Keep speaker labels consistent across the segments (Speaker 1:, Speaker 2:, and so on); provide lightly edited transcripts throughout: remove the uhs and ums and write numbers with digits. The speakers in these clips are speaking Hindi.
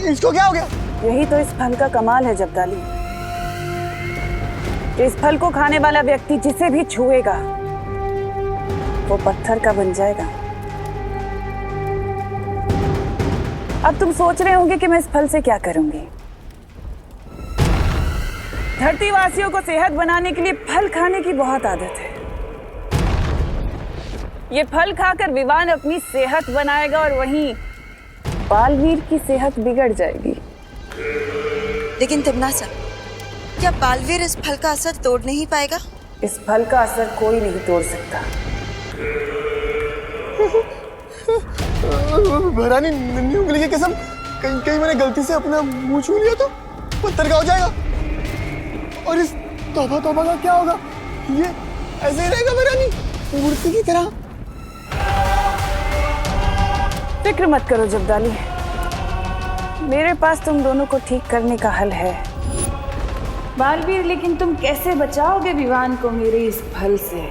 Speaker 1: इसको क्या हो गया?
Speaker 2: यही तो इस फल का कमाल है जब्दाली। इस फल को खाने वाला व्यक्ति जिसे भी छुएगा वो पत्थर का बन जाएगा। अब तुम सोच रहे होंगे कि मैं इस फल से क्या करूंगी। धरती वासियों को सेहत बनाने के लिए फल खाने की बहुत आदत है। ये फल खाकर विवान अपनी सेहत बनाएगा और वहीं बालवीर की सेहत बिगड़ जाएगी।
Speaker 3: लेकिन तिम्ना सर, क्या बालवीर इस फल का असर तोड़ नहीं पाएगा?
Speaker 2: इस फल का असर कोई नहीं तोड़ सकता।
Speaker 1: भैरानी, नन्ही उंगली की कसम, कहीं मैंने गलती से अपना मुंह छू लिया तो पत्थर का हो जाएगा। और इस तौबा तौबा का क्या होगा? ये ऐसे ही रहेगा भैरानी, मूर्ति की तरह।
Speaker 2: फिक्र मत करो जब्दाली, मेरे पास तुम दोनों को ठीक करने का हल है। बालवीर, लेकिन तुम कैसे बचाओगे विवान को मेरे इस फल से?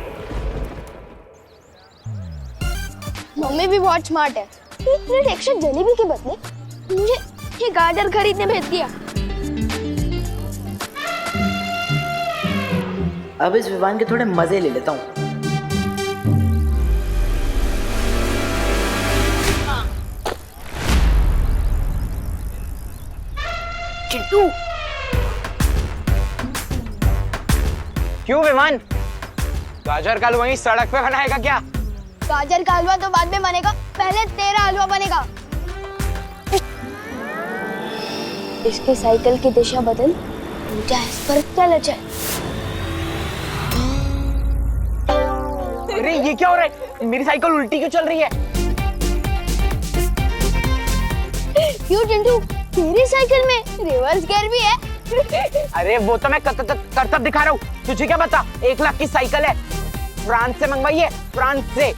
Speaker 4: मम्मी भी बहुत स्मार्ट है। एक प्लेट एक्स्ट्रा जलेबी के बदले मुझे ये गाजर खरीदने भेज दिया।
Speaker 5: अब इस विवान के थोड़े मजे ले लेता हूँ।
Speaker 4: चिंटू,
Speaker 6: क्यों विमान? गाजर का हलवा वहीं सड़क पे बनाएगा क्या?
Speaker 4: गाजर का हलवा तो बाद में बनेगा, पहले तेरा हलवा बनेगा। इसकी साइकिल की दिशा बदल, ऊंचा इस पर चल जाए।
Speaker 6: अरे ये क्या हो रहा है? मेरी साइकिल उल्टी क्यों चल रही है?
Speaker 4: क्यों चिंटू, तेरी साइकिल में रिवर्स गियर भी है?
Speaker 6: अरे वो तो मैं करतब दिखा रहा हूँ, तुझे क्या पता? 1 लाख की साइकिल है, फ्रांस से मंगवाई है, फ्रांस से।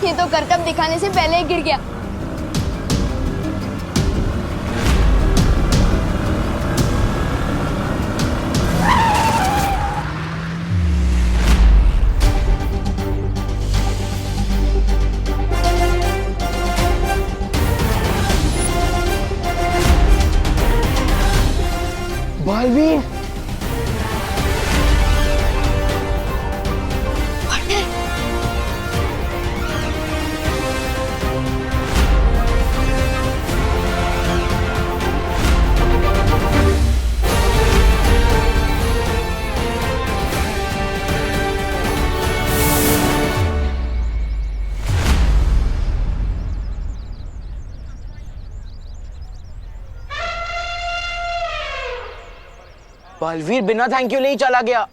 Speaker 4: ये तो करतब दिखाने से पहले ही गिर गया।
Speaker 1: बालवीर,
Speaker 6: बालवीर बिना थैंक यू ले ही चला गया।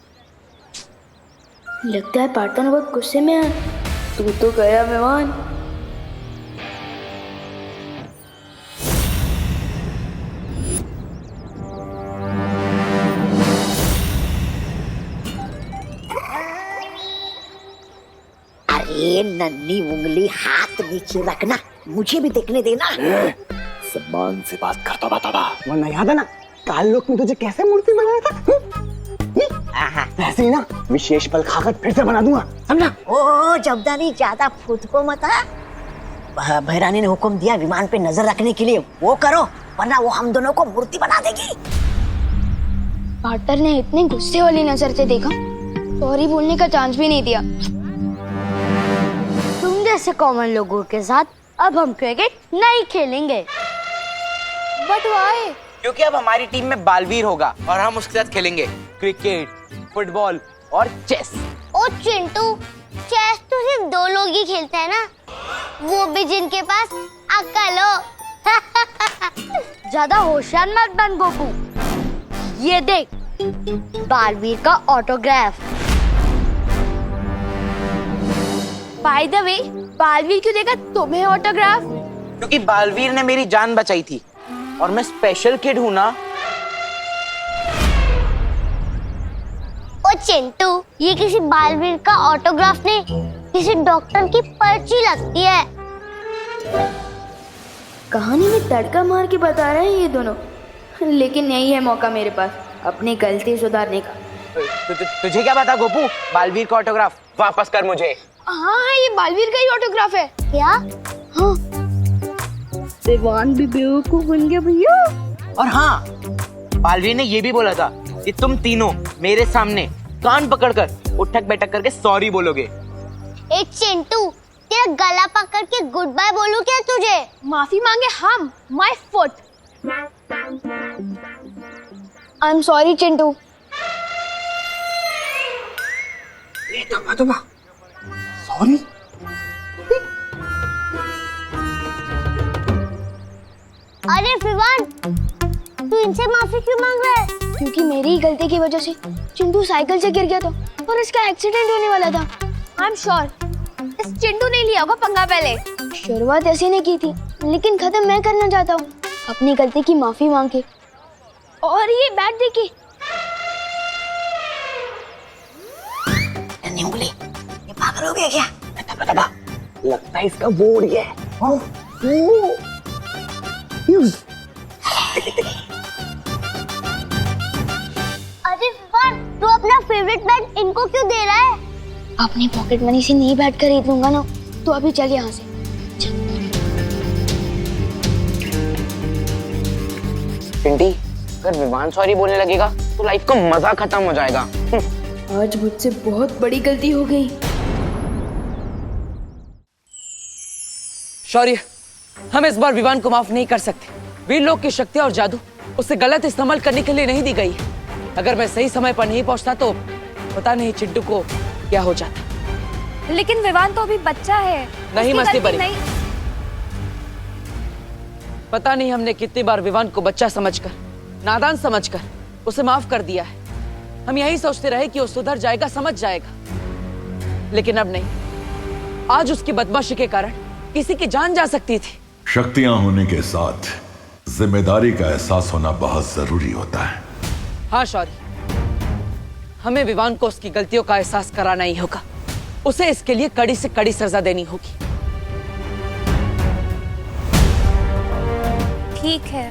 Speaker 4: लगता है पार्टनर बहुत गुस्से में है। तू तो गया मेहमान।
Speaker 7: अरे नन्ही उंगली, हाथ नीचे रखना, मुझे भी देखने देना।
Speaker 1: सम्मान से बात कर तो बता, वरना याद है ना काल लोक में तुझे कैसे मूर्ति बनाया था? ऐसे ही ना विशेष फल खाकर फिर से बना दूंगा, समझा?
Speaker 7: ओ जब्दानी, ज्यादा खुद को मत आ। भैरानी ने हुक्म दिया विमान पे नजर रखने के लिए, वो करो, वरना वो हम दोनों को मूर्ति बना देगी।
Speaker 4: पार्टनर ने इतने गुस्से वाली नजर से देखा, सॉरी बोलने का चांस भी नहीं दिया।
Speaker 8: तुम जैसे कॉमन लोगों के साथ अब हम क्रिकेट नहीं खेलेंगे।
Speaker 4: But why?
Speaker 6: क्योंकि अब हमारी टीम में बालवीर होगा और हम उसके साथ खेलेंगे क्रिकेट, फुटबॉल और चेस।
Speaker 8: ओ चिंटू, चेस तो सिर्फ 2 लोग ही खेलते हैं ना, वो भी जिनके पास अक्ल हो। ज्यादा होशियार मत बन गोकू। ये देख, बालवीर का autograph.
Speaker 4: By the way, Baalveer क्यों देगा तुम्हें ऑटोग्राफ?
Speaker 6: क्योंकि बालवीर ने मेरी जान बचाई थी और मैं स्पेशल किड हूँ ना।
Speaker 8: ओ चिंटू, ये किसी बालवीर का ऑटोग्राफ नहीं, किसी डॉक्टर की पर्ची लगती है।
Speaker 4: कहानी में तड़का मार के बता रहे हैं ये दोनों, लेकिन यही है मौका मेरे पास
Speaker 9: अपनी गलती सुधारने का।
Speaker 6: तुझे क्या पता गोपू, बालवीर का ऑटोग्राफ वापस कर मुझे।
Speaker 4: हाँ ये बालवीर का ही ऑटोग्राफ है। क्या? हाँ
Speaker 9: विवान भी बेवकूफ बन गया भैया।
Speaker 6: और हाँ, बालवीर ने ये भी बोला था कि तुम तीनों मेरे सामने कान पकड़कर उठक बैठक करके सॉरी बोलोगे।
Speaker 8: एक चिंटू, तेरा गला पकड़ के गुड बाय बोलूं क्या तुझे?
Speaker 4: माफी मांगे हम, my foot. I am sorry Chintu.
Speaker 1: Sorry.
Speaker 8: अरे विवान, तू इनसे माफी क्यों मांग रहा है?
Speaker 4: क्योंकि मेरी ही गलती की वजह से चिंटू साइकिल से गिर गया था और इसका एक्सीडेंट होने वाला था। आई एम श्योर इस चिंटू ने लिया होगा पंगा पहले। शुरुआत ऐसी नहीं की थी, लेकिन खत्म मैं करना चाहता हूँ अपनी गलती की माफी मांग के। और ये बैट देखिए।
Speaker 7: नन्ही उंगली, ये पागल हो गया क्या?
Speaker 6: लगता है इसका बोर्ड ही है।
Speaker 8: अरे विवान, तू अपना फेवरेट बैट इनको क्यों दे रहा है?
Speaker 4: अपनी पॉकेट मनी से नहीं बैट खरीद लूंगा ना, तो अभी चल यहाँ से।
Speaker 6: पिंटी, अगर विवान सॉरी बोलने लगेगा तो लाइफ का मजा खत्म हो जाएगा।
Speaker 9: आज मुझसे बहुत बड़ी गलती हो गई।
Speaker 5: शौर्य, हम इस बार विवान को माफ नहीं कर सकते। वीर लोग की शक्ति और जादू उसे गलत इस्तेमाल करने के लिए नहीं दी गई है। अगर मैं सही समय पर नहीं पहुंचता तो पता नहीं चिंटू को क्या हो जाता।
Speaker 9: लेकिन विवान तो अभी बच्चा है।
Speaker 5: नहीं
Speaker 9: उसकी
Speaker 5: मस्ती
Speaker 9: गलती
Speaker 5: बड़ी। पता नहीं हमने कितनी बार विवान को बच्चा समझकर, नादान समझकर उसे माफ कर दिया है। हम यही सोचते रहे कि वो सुधर जाएगा, समझ जाएगा, लेकिन अब नहीं। आज उसकी बदमाशी के कारण किसी की जान जा सकती थी।
Speaker 10: शक्तियां होने के साथ जिम्मेदारी का एहसास होना बहुत जरूरी होता है।
Speaker 5: हाँ शौर्य, हमें विवान को उसकी गलतियों का एहसास कराना ही होगा। उसे इसके लिए कड़ी से कड़ी सजा देनी होगी।
Speaker 9: ठीक है,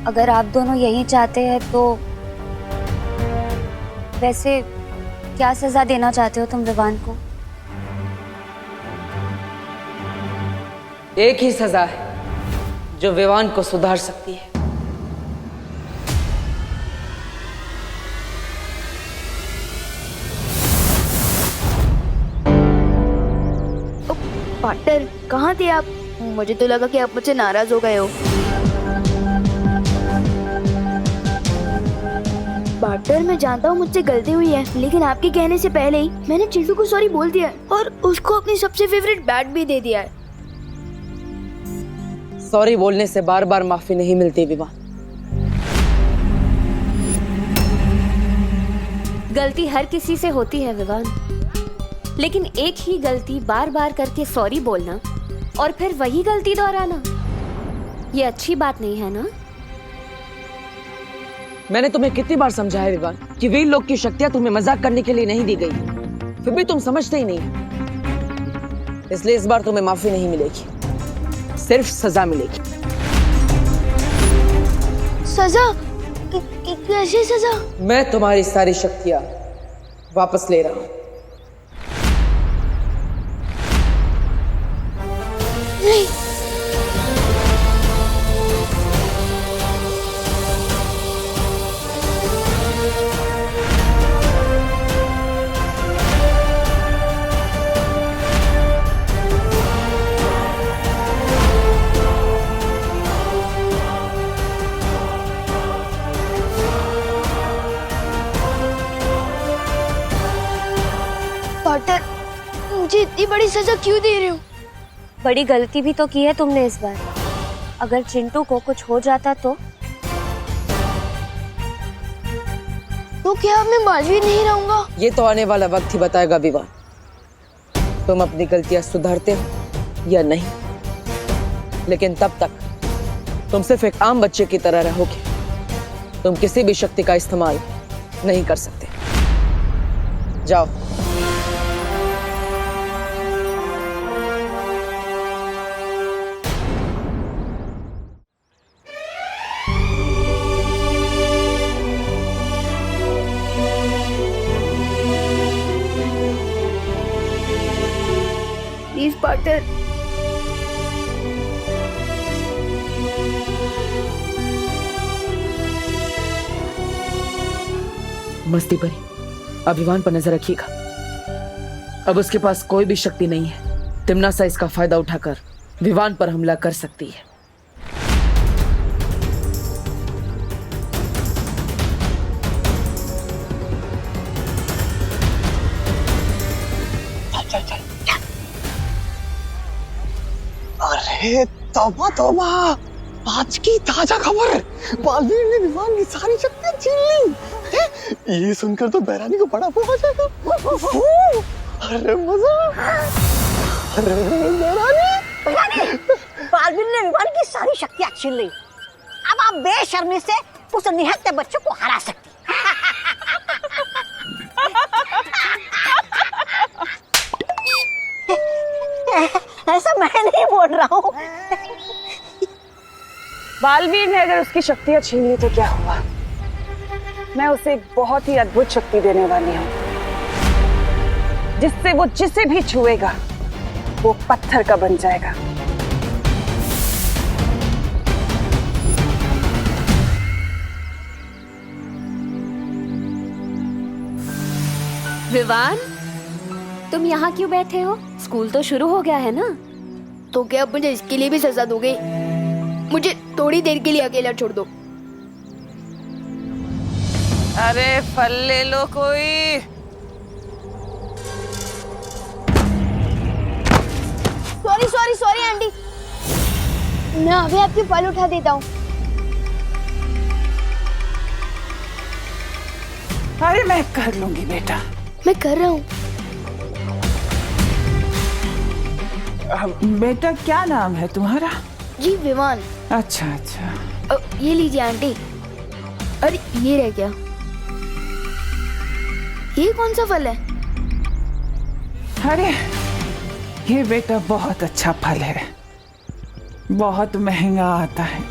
Speaker 9: अगर आप दोनों यही चाहते हैं तो वैसे क्या सजा देना चाहते हो तुम विवान को?
Speaker 5: एक ही सजा है जो विवान को सुधार सकती है।
Speaker 9: पार्टनर, कहाँ थे आप? मुझे तो लगा कि आप मुझसे नाराज हो गए हो। पार्टनर, मैं जानता हूँ मुझसे गलती हुई है, लेकिन आपके कहने से पहले ही मैंने चिंटू को सॉरी बोल दिया है और उसको अपनी सबसे फेवरेट बैट भी दे दिया है।
Speaker 5: सॉरी बोलने से बार बार माफी नहीं मिलती विवान।
Speaker 9: गलती हर किसी से होती है विवान, लेकिन एक ही गलती बार बार करके सॉरी बोलना और फिर वही गलती दोहराना, ये अच्छी बात नहीं है ना?
Speaker 5: मैंने तुम्हें कितनी बार समझाया विवान कि वीर लोग की शक्तियां तुम्हें मजाक करने के लिए नहीं दी गई, फिर भी तुम समझते ही नहीं। इसलिए इस बार तुम्हें माफी नहीं मिलेगी, सिर्फ सजा मिलेगी।
Speaker 4: सजा? कैसी सजा?
Speaker 5: मैं तुम्हारी सारी शक्तियां वापस ले रहा हूं।
Speaker 4: नहीं। पार्टनर, मुझे इतनी बड़ी सजा क्यों दे रहे हो?
Speaker 9: बड़ी गलती भी तो की है तुमने इस बार। अगर चिंटू को कुछ हो जाता तो
Speaker 4: क्या मैं बालवीर नहीं रहूंगा?
Speaker 5: ये तो आने वाला वक्त ही बताएगा विवान, तुम अपनी गलतियां सुधारते हो या नहीं। लेकिन तब तक तुम सिर्फ एक आम बच्चे की तरह रहोगे। तुम किसी भी शक्ति का इस्तेमाल नहीं कर सकते। जाओ।
Speaker 2: खातिर।
Speaker 5: मस्ती परी, अब विवान पर नजर रखिएगा। अब उसके पास कोई भी शक्ति नहीं है। तिम्नासा इसका फायदा उठाकर विवान पर हमला कर सकती है।
Speaker 1: अरे तौबा तौबा, आज की ताजा खबर, बालवीर ने विवान की सारी शक्तियां छीन ली। ये सुनकर तो बहरानी को बड़ा वो हो जाएगा। अरे मजा। अरे बहरानी,
Speaker 7: बालवीर ने विमान की सारी शक्तियां छीन ली। अब आप बेशर्मी से उस निहत्थे बच्चों को हरा सकती। ऐसा मैं नहीं बोल रहा हूँ।
Speaker 2: बालवीर ने अगर उसकी शक्तियां छीन ली तो क्या हुआ? मैं उसे एक बहुत ही अद्भुत शक्ति देने वाली हूँ, जिससे वो जिसे भी छुएगा वो पत्थर का बन जाएगा।
Speaker 9: विवान, तुम यहाँ क्यों बैठे हो? स्कूल तो शुरू हो गया है ना?
Speaker 8: तो क्या आप मुझे इसके लिए भी सजा दोगे? मुझे थोड़ी देर के लिए अकेला छोड़ दो।
Speaker 2: अरे फल ले लो कोई।
Speaker 4: सॉरी सॉरी सॉरी आंटी, मैं अभी आपके फल उठा देता हूँ।
Speaker 2: अरे मैं कर लूंगी बेटा।
Speaker 4: मैं कर रहा हूँ।
Speaker 2: बेटा क्या नाम है तुम्हारा?
Speaker 8: जी विमान।
Speaker 2: अच्छा अच्छा।
Speaker 8: ये लीजिए आंटी। अरे ये रह गया। ये कौन सा फल है?
Speaker 2: अरे ये बेटा बहुत अच्छा फल है, बहुत महंगा आता है,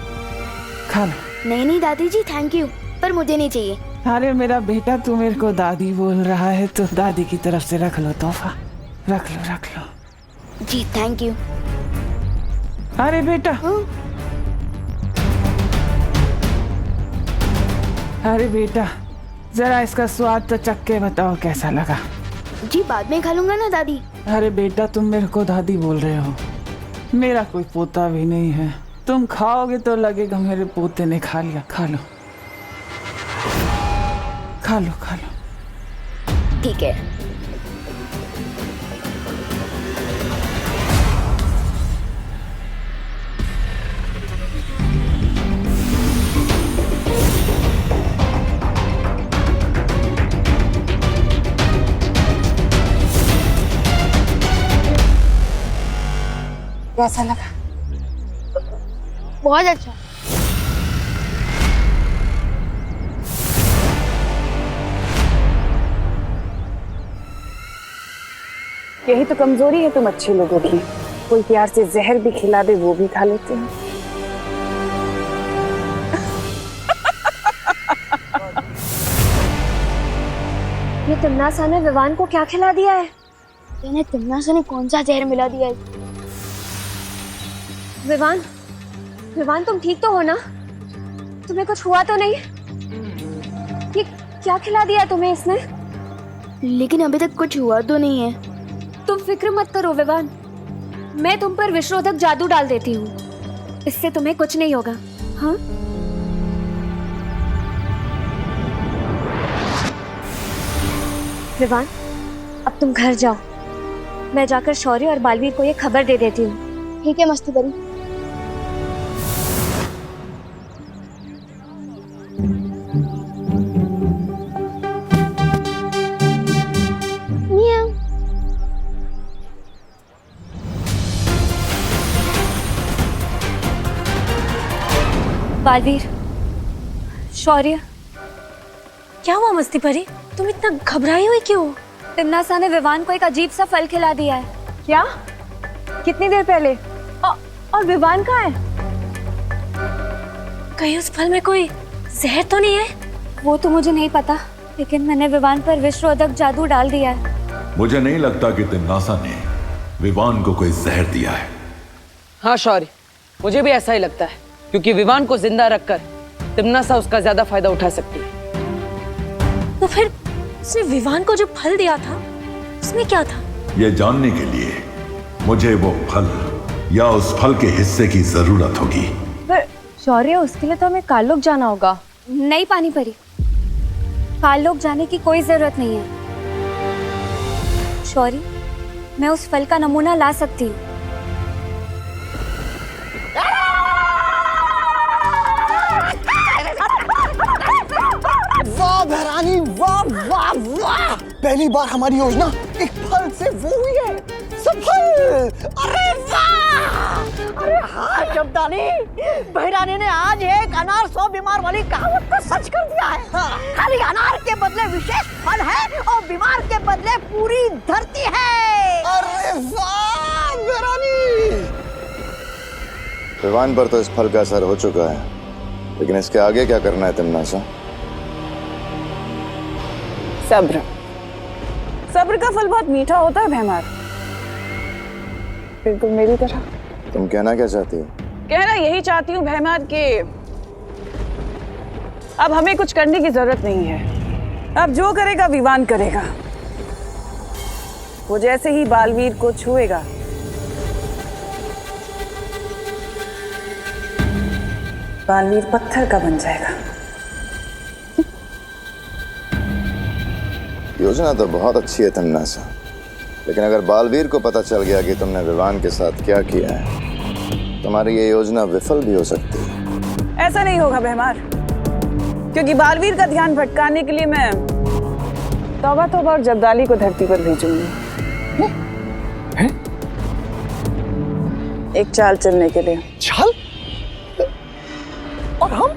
Speaker 2: खा लो।
Speaker 8: नहीं नहीं दादी जी, थैंक यू, पर मुझे नहीं चाहिए।
Speaker 2: अरे मेरा बेटा, तू मेरे को दादी बोल रहा है तो दादी की तरफ से रख लो तोहफा, रख लो रख लो।
Speaker 8: जी थैंक यू।
Speaker 2: अरे बेटा। अरे बेटा, जरा इसका स्वाद तो चख के बताओ कैसा लगा।
Speaker 8: जी बाद में खा लूंगा ना दादी।
Speaker 2: अरे बेटा, तुम मेरे को दादी बोल रहे हो, मेरा कोई पोता भी नहीं है। तुम खाओगे तो लगेगा मेरे पोते ने खा लिया। खा लो खा लो खा लो।
Speaker 8: ठीक है।
Speaker 2: कैसा लगा?
Speaker 4: बहुत अच्छा।
Speaker 2: यही तो कमजोरी है तुम अच्छे लोगों की, कोई प्यार से जहर भी खिला दे वो भी खा लेते हैं।
Speaker 4: ये तिम्नासा ने विवान को क्या खिला दिया है? इन्हें तिम्नासा ने कौन सा जहर मिला दिया है?
Speaker 11: विवान, विवान तुम ठीक तो हो ना? तुम्हें कुछ हुआ तो नहीं? ये क्या खिला दिया तुम्हें इसने?
Speaker 8: लेकिन अभी तक कुछ हुआ तो नहीं है।
Speaker 11: तुम फिक्र मत करो विवान, मैं तुम पर विश्वरोधक जादू डाल देती हूँ, इससे तुम्हें कुछ नहीं होगा। हाँ? विवान, अब तुम घर जाओ, मैं जाकर शौर्य और बालवीर को ये खबर दे देती हूँ।
Speaker 4: ठीक है मस्ती परी।
Speaker 11: बालवीर, शौर्य, क्या हुआ मस्ती परी? तुम इतना घबराई हुई क्यों? तिम्नासा ने विवान को एक अजीब सा फल खिला दिया है।
Speaker 2: क्या? कितनी देर पहले? और विवान कहाँ है?
Speaker 11: कहीं उस फल में कोई जहर तो नहीं है? वो तो मुझे नहीं पता, लेकिन मैंने विवान पर विश्वरोधक जादू डाल दिया है।
Speaker 10: मुझे नहीं लगता कि तिम्नासा ने विवान को कोई जहर दिया है।
Speaker 5: हाँ शौर्य, मुझे भी ऐसा ही लगता है, क्योंकि विवान को जिंदा रखकर तिम्नासा उसका ज्यादा फायदा उठा सकती है।
Speaker 11: तो फिर उसने विवान को जो फल दिया था उसमें क्या था?
Speaker 10: यह जानने के लिए मुझे वो फल या उस फल के हिस्से की जरूरत होगी।
Speaker 11: पर शौर्य, उसके लिए तो हमें कालोक जाना होगा। नहीं पानी परी, कालोक जाने की कोई जरूरत नहीं है। शौर्य, मैं उस फल का नमूना ला सकती हूँ।
Speaker 1: वाह भैरानी, वाह वाह वाह! पहली बार हमारी योजना एक फल से वो हुई है, सफल।
Speaker 7: अरे वाह! अरे हाँ शब्दानी, बहरानी ने आज एक अनार 100 बीमार वाली कहावत को सच कर दिया है। खाली अनार के बदले विशेष फल है और बीमार के बदले पूरी धरती है।
Speaker 1: अरे वाह भैरानी!
Speaker 12: विवान पर तो इस फल का असर हो चुका है, लेकिन इसके आगे क्या करना है तिम्नासा?
Speaker 2: सब्र। सब्र का फल बहुत मीठा होता है भैमार, बिल्कुल मेरी तरह।
Speaker 12: तुम कहना क्या चाहती हो?
Speaker 2: कहना यही चाहती हूँ भैमार के अब हमें कुछ करने की जरूरत नहीं है। अब जो करेगा विवान करेगा। वो जैसे ही बालवीर को छुएगा बालवीर पत्थर का बन जाएगा।
Speaker 12: योजना तो बहुत अच्छी है तिम्नासा, लेकिन अगर बालवीर को पता चल गया कि तुमने विवान के साथ क्या किया है, तुम्हारी ये योजना विफल भी हो सकती है।
Speaker 2: ऐसा नहीं होगा भैमार, क्योंकि बालवीर का ध्यान भटकाने के लिए मैं तौबा तौबा और जब्दाली को धरती पर भेजूंगी। एक चाल चलने के लिए।
Speaker 1: चाल? और हम?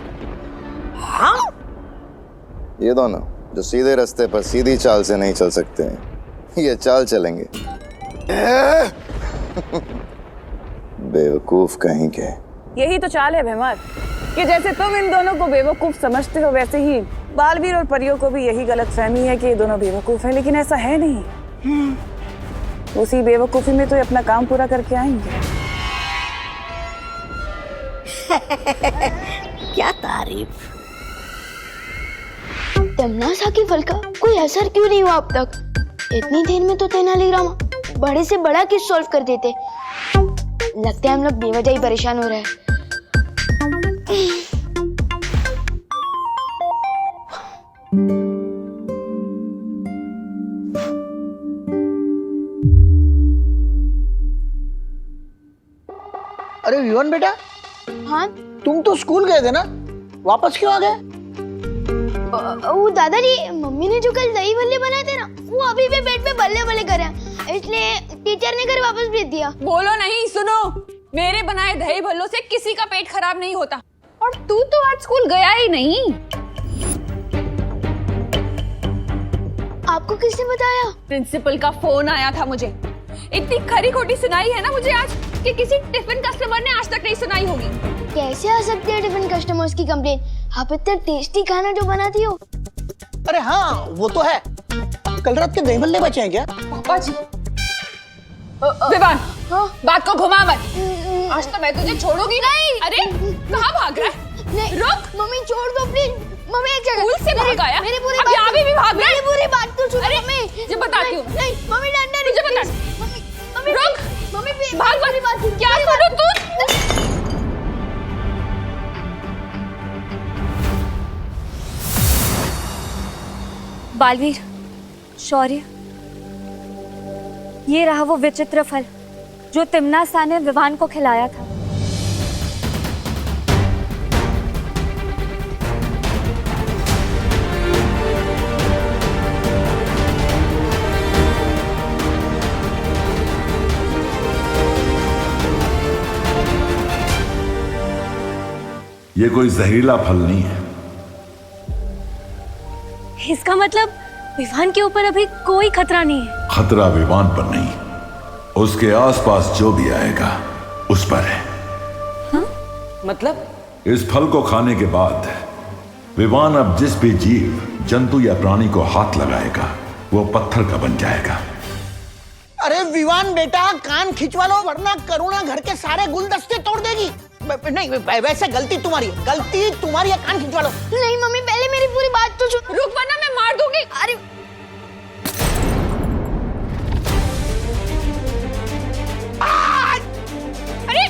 Speaker 12: ये दोनों जो सीधे रास्ते पर सीधी चाल से नहीं चल सकते हैं, ये चाल चलेंगे। बेवकूफ कहीं के।
Speaker 2: यही तो चाल है भैमार, कि जैसे तुम इन दोनों को बेवकूफ समझते हो, वैसे ही बालवीर और परियों को भी यही गलतफहमी है कि ये दोनों बेवकूफ हैं, लेकिन ऐसा है नहीं। उसी बेवकूफी में तो ये अपना काम पूरा करके आएंगे।
Speaker 7: क्या तारीफ!
Speaker 4: तिम्नासा की फल का कोई असर क्यों नहीं हुआ अब तक? इतनी देर में तो तेनालीराम बड़े से बड़ा केस सॉल्व कर देते। लगता है हम लोग बेवजह ही परेशान हो रहे हैं।
Speaker 1: अरे विवान बेटा,
Speaker 4: हाँ
Speaker 1: तुम तो स्कूल गए थे ना, वापस क्यों आ गए?
Speaker 4: वो दादाजी, मम्मी ने जो कल दही भल्ले बनाए थे ना, वो अभी भी पेट में बल्ले बल्ले कर रहे हैं, इसलिए टीचर ने घर वापस भेज दिया।
Speaker 13: बोलो नहीं, सुनो, मेरे बनाए दही भल्लों से किसी का पेट खराब नहीं होता। और तू तो आज स्कूल गया ही नहीं।
Speaker 4: आपको किसने बताया?
Speaker 13: प्रिंसिपल का फोन आया था मुझे। इतनी खरी खोटी सुनाई है ना मुझे आज कि किसी टिफिन कस्टमर ने आज तक नहीं सुनाई होगी।
Speaker 4: कैसे आ सकती है टिफिन कस्टमर्स की कंप्लेन? आप इतना टेस्टी खाना जो बनाती हो।
Speaker 1: अरे हाँ, वो तो है। कल रात के दही भल्ले बचे हैं क्या?
Speaker 13: पापा जी। विवान, बात को घुमा मत। आज तो मैं तुझे छोड़ूंगी नहीं। अरे कहाँ भाग रहा है?
Speaker 4: नहीं,
Speaker 13: रुक।
Speaker 4: मम्मी छोड़ दो प्लीज। मम्मी एक जगह।
Speaker 13: स्कूल से भाग आया?
Speaker 4: मेरी पूरी
Speaker 13: अब
Speaker 4: बात
Speaker 13: यहाँ भी भाग रहा है?
Speaker 4: मेरी पूरी बात तो सुनो
Speaker 13: अरे,
Speaker 4: मम्मी।
Speaker 13: तुझे बताती हूँ।
Speaker 4: नहीं, मम्मी डंडा नहीं।
Speaker 13: तुझे बता।
Speaker 4: मम्मी, मम्मी
Speaker 13: रुक।
Speaker 4: मम्मी
Speaker 13: भाग
Speaker 4: मेरी बात सुन।
Speaker 13: क्या करूँ तू?
Speaker 11: बालवीर, शौर्य, ये रहा वो विचित्र फल जो तिम्नासा ने विवान को खिलाया था।
Speaker 10: ये कोई जहरीला फल नहीं है।
Speaker 11: इसका मतलब विवान के ऊपर अभी कोई खतरा नहीं है।
Speaker 10: खतरा विवान पर नहीं, उसके आसपास जो भी आएगा उस पर है।
Speaker 5: मतलब?
Speaker 10: इस फल को खाने के बाद विवान अब जिस भी जीव, जंतु या प्राणी को हाथ लगाएगा वो पत्थर का बन जाएगा।
Speaker 7: अरे विवान बेटा, कान खिंचवा लो वरना करुणा घर के सारे गुलदस्ते तोड़ देगी। नहीं, वैसे गलती तुम्हारी है, कान खिंचवा लो।
Speaker 4: नहीं मम्मी, पहले मेरी पूरी बात तो सुन।
Speaker 13: रुक वरना मैं मार दूंगी।
Speaker 4: अरे
Speaker 13: अरे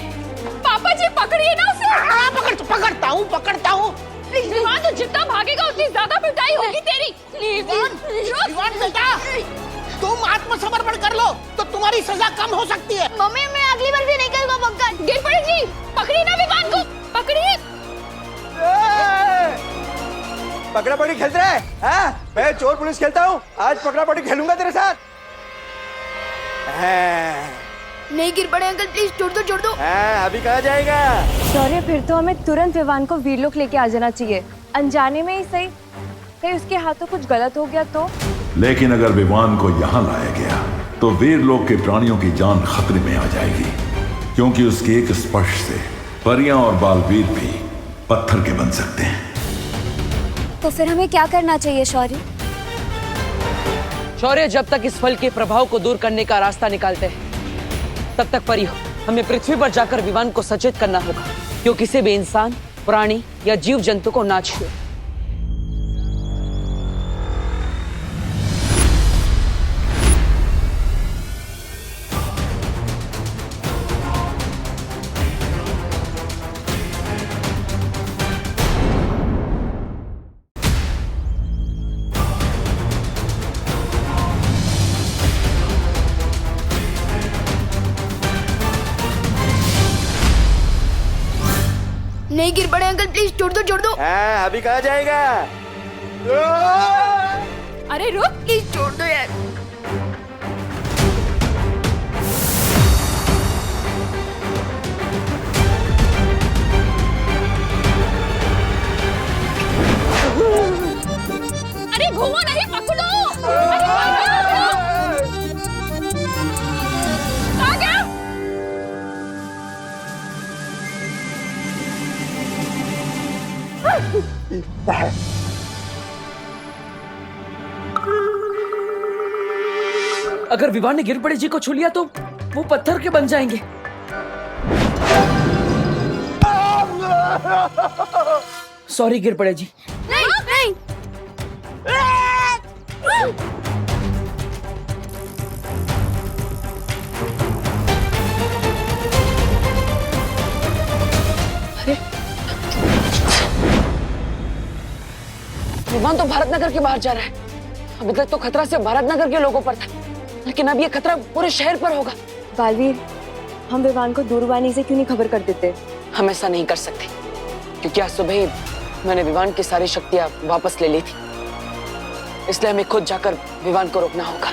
Speaker 13: पापा जी पकड़िए ना उसे।
Speaker 7: पकड़ता हूँ।
Speaker 13: विवान तो जितना भागेगा उतनी ज्यादा पिटाई होगी तेरी।
Speaker 7: विवान बेटा, तुम आत्मसमर्पण कर लो तो तुम्हारी सजा कम हो सकती है।
Speaker 4: मम्मी, मैं अगली बार भी नहीं करूँगा पक्का।
Speaker 13: गिरपड़े जी पकड़िए ना विवान को, पकड़िए।
Speaker 1: पकड़ा पकड़ी खेलते हैं? हाँ? मैं चोर पुलिस खेलता हूँ, आज पकड़ा पकड़ी खेलूंगा तेरे साथ।
Speaker 4: नहीं गिर पड़े अंकल, प्लीज छोड़ दो।
Speaker 1: अभी कहाँ जाएगा?
Speaker 11: शौर्य, फिर तो हमें तुरंत विवान को वीरलोक लेके आ जाना चाहिए, अनजाने में ही सही। कहीं उसके हाथों कुछ गलत हो गया तो?
Speaker 10: लेकिन अगर विवान को यहाँ लाया गया तो वीरलोक के प्राणियों की जान खतरे में आ जाएगी, क्योंकि उसके एक स्पर्श से परियां और बालवीर भी पत्थर के बन सकते हैं।
Speaker 11: तो फिर हमें क्या करना चाहिए शौर्य?
Speaker 5: शौर्य, जब तक इस फल के प्रभाव को दूर करने का रास्ता निकालते हैं, तब तक परियों हमें पृथ्वी पर जाकर विवान को सचेत करना होगा, क्यों किसी भी इंसान, प्राणी या जीव जंतु को ना छुए।
Speaker 4: नहीं गिर पड़े अंकल, प्लीज छोड़ दो।
Speaker 1: अभी कहाँ जाएगा?
Speaker 13: अरे रुक,
Speaker 4: प्लीज छोड़ दो यार।
Speaker 13: अरे घूमो नहीं, पकड़ो। अरे आ गया।
Speaker 5: अगर विवान ने गिरपड़े जी को छू लिया तो वो पत्थर के बन जाएंगे। सॉरी गिरपड़े जी।
Speaker 4: नहीं।
Speaker 5: विवान तो भारत नगर के बाहर जा रहा है। अभी तक तो खतरा सिर्फ भारत नगर के लोगों पर था, लेकिन अब ये खतरा पूरे शहर पर होगा।
Speaker 11: बालवीर, हम विवान को दूरवाणी से क्यों नहीं खबर कर देते?
Speaker 5: हम ऐसा नहीं कर सकते, क्योंकि आज सुबह ही मैंने विवान की सारी शक्तियां वापस ले ली थी, इसलिए हमें खुद जाकर विवान को रोकना होगा।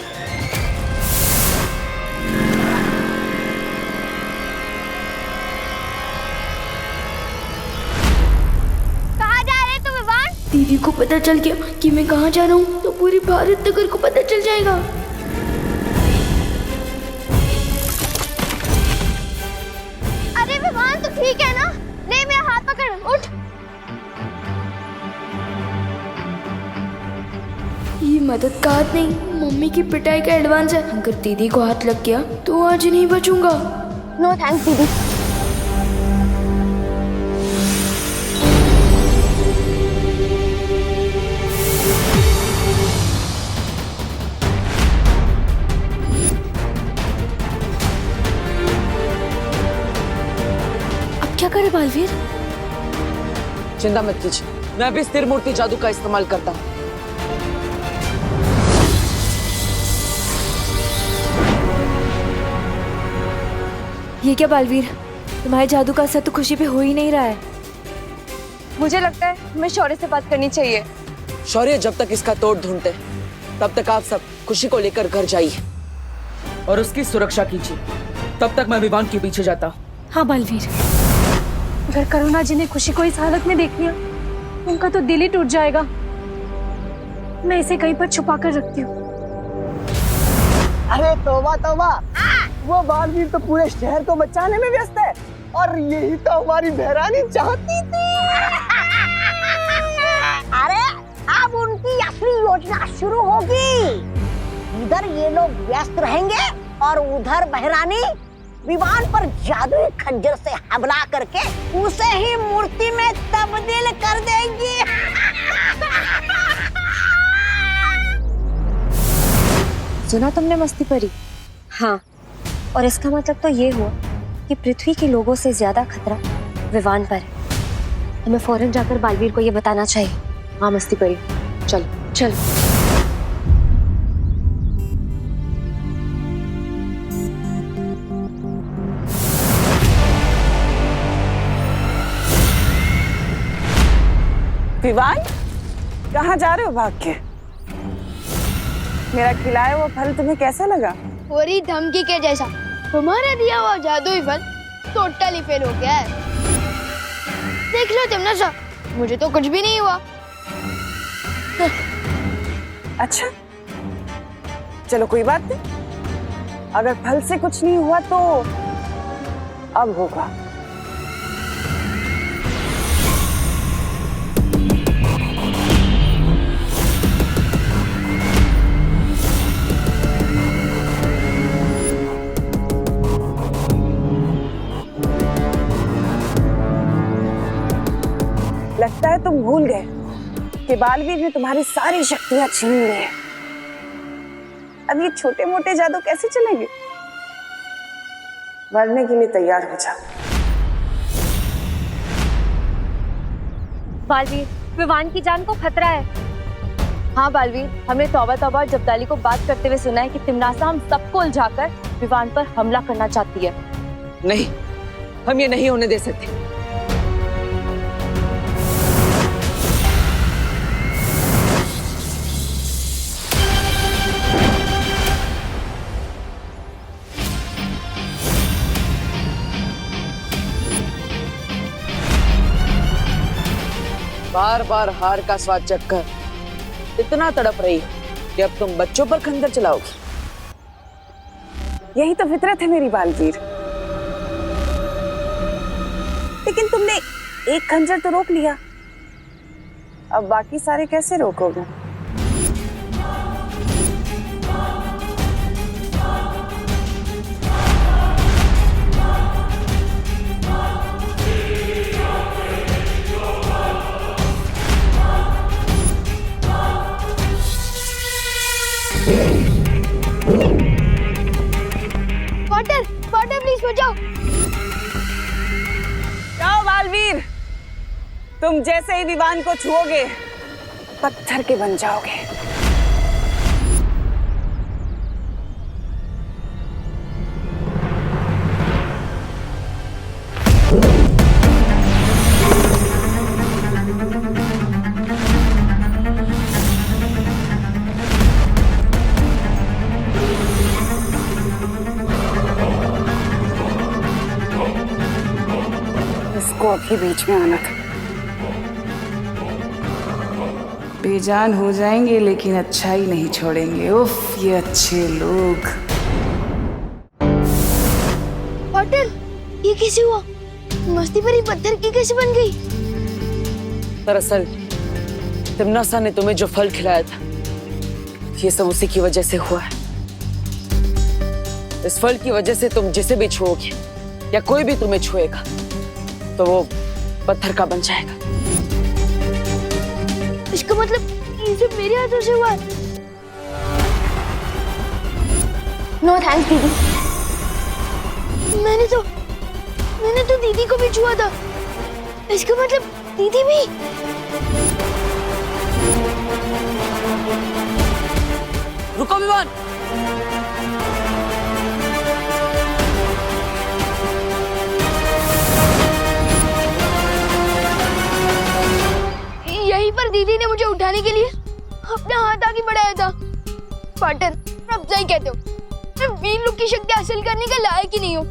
Speaker 4: कहाँ जा रहे तुम विवान?
Speaker 14: दीदी को पता चल गया कि मैं कहाँ जा रहा हूँ तो पूरे भारत नगर को पता चल जाएगा।
Speaker 4: अरे विवान, तो ठीक है ना? नहीं, मेरा हाथ पकड़, उठ।
Speaker 14: ये मदद का हाथ नहीं, मम्मी की पिटाई का एडवांस है। अगर दीदी को हाथ लग गया तो आज नहीं बचूंगा।
Speaker 4: नो थैंक्स दीदी।
Speaker 11: क्या करे बालवीर?
Speaker 5: चिंता मत कीजिए, मैं अभी स्थिर मूर्ति जादू का इस्तेमाल करता हूँ।
Speaker 11: ये क्या बालवीर, तुम्हारे जादू का असर तो खुशी पे हो ही नहीं रहा है। मुझे लगता है हमें शौर्य से बात करनी चाहिए।
Speaker 5: शौर्य, जब तक इसका तोड़ ढूंढते तब तक आप सब खुशी को लेकर घर जाइए और उसकी सुरक्षा कीजिए। तब तक मैं विवान के पीछे जाता हूँ।
Speaker 11: हाँ बालवीर, अगर करुणा जी ने खुशी को इस हालत में देख लिया, उनका तो दिल ही टूट जाएगा। मैं इसे कहीं पर छुपा कर रखती हूँ।
Speaker 7: अरे तौबा तौबा, वो बालवीर तो पूरे शहर को बचाने में व्यस्त है, और यही तो हमारी बहरानी चाहती थी। अरे अब उनकी असली योजना शुरू होगी। इधर ये लोग व्यस्त रहेंगे और उधर बहरानी विवान पर जादुई खंजर से हमला करके उसे ही मूर्ति में तब्दील कर देंगी।
Speaker 15: सुना तुमने मस्ती परी? हाँ, और इसका मतलब तो ये हुआ कि पृथ्वी के लोगों से ज्यादा खतरा विवान पर है। हमें फौरन जाकर बालवीर को ये बताना चाहिए। हाँ मस्ती परी, चल चल।
Speaker 2: विवान, कहाँ जा रहे हो भाग के? मेरा खिलाया हुआ फल तुम्हें कैसा लगा?
Speaker 4: पूरी धमकी के जैसा। तुम्हारा दिया हुआ जादुई फल टोटली फेल हो गया है। देख लो तिमनासा, मुझे तो कुछ भी नहीं हुआ।
Speaker 2: अच्छा, चलो कोई बात नहीं। अगर फल से कुछ नहीं हुआ तो अब होगा। लगता है तुम भूल गए कि बालवीर ने तुम्हारी सारी शक्तियां छीन ली है। अब ये छोटे मोटे जादू कैसे चलेंगे? मरने के लिए तैयार हो जाओ।
Speaker 15: बालवीर, विवान की जान को खतरा है। हाँ बालवीर, हमने तौबा तौबा और जब्दाली को बात करते हुए सुना है कि तिमनासा हम सबको उलझाकर विवान पर हमला करना चाहती है।
Speaker 5: नहीं, हम ये नहीं होने दे सकते। बार बार हार का स्वाद चखकर इतना तड़प रही हो कि अब तुम बच्चों पर खंजर चलाओगी।
Speaker 2: यही तो फितरत है मेरी बालवीर। लेकिन तुमने एक खंजर तो रोक लिया, अब बाकी सारे कैसे रोकोगे?
Speaker 4: वाटर, वाटर प्लीज बचाओ।
Speaker 2: जाओ बालवीर, तुम जैसे ही विवान को छुओगे पत्थर के बन जाओगे। इसको अभी बीच में आना था। बेजान हो जाएंगे लेकिन अच्छा ही नहीं छोड़ेंगे। उफ, ये अच्छे लोग।
Speaker 4: वाटर, ये कैसे हुआ? मस्ती परी पत्थर की कैसे बन गई?
Speaker 5: दरअसल तिमनासा ने तुम्हें जो फल खिलाया था, ये सब उसी की वजह से हुआ है। इस फल की वजह से तुम जिसे भी छुओगे या कोई भी तुम्हें छुएगा तो वो पत्थर का बन जाएगा।
Speaker 4: इसका मतलब ये सब मेरे हाथों से हुआ है? नो थैंक्स दीदी। मैंने तो दीदी को भी छुआ था। इसका मतलब दीदी भी।
Speaker 5: रुको विवान।
Speaker 4: यहीं पर दीदी ने मुझे उठाने के लिए अपना हाथ आगे बढ़ाया था। पार्टनर, अब सही कहते हो, मैं वीर लोग की शक्ति हासिल करने का लायक ही नहीं हूँ।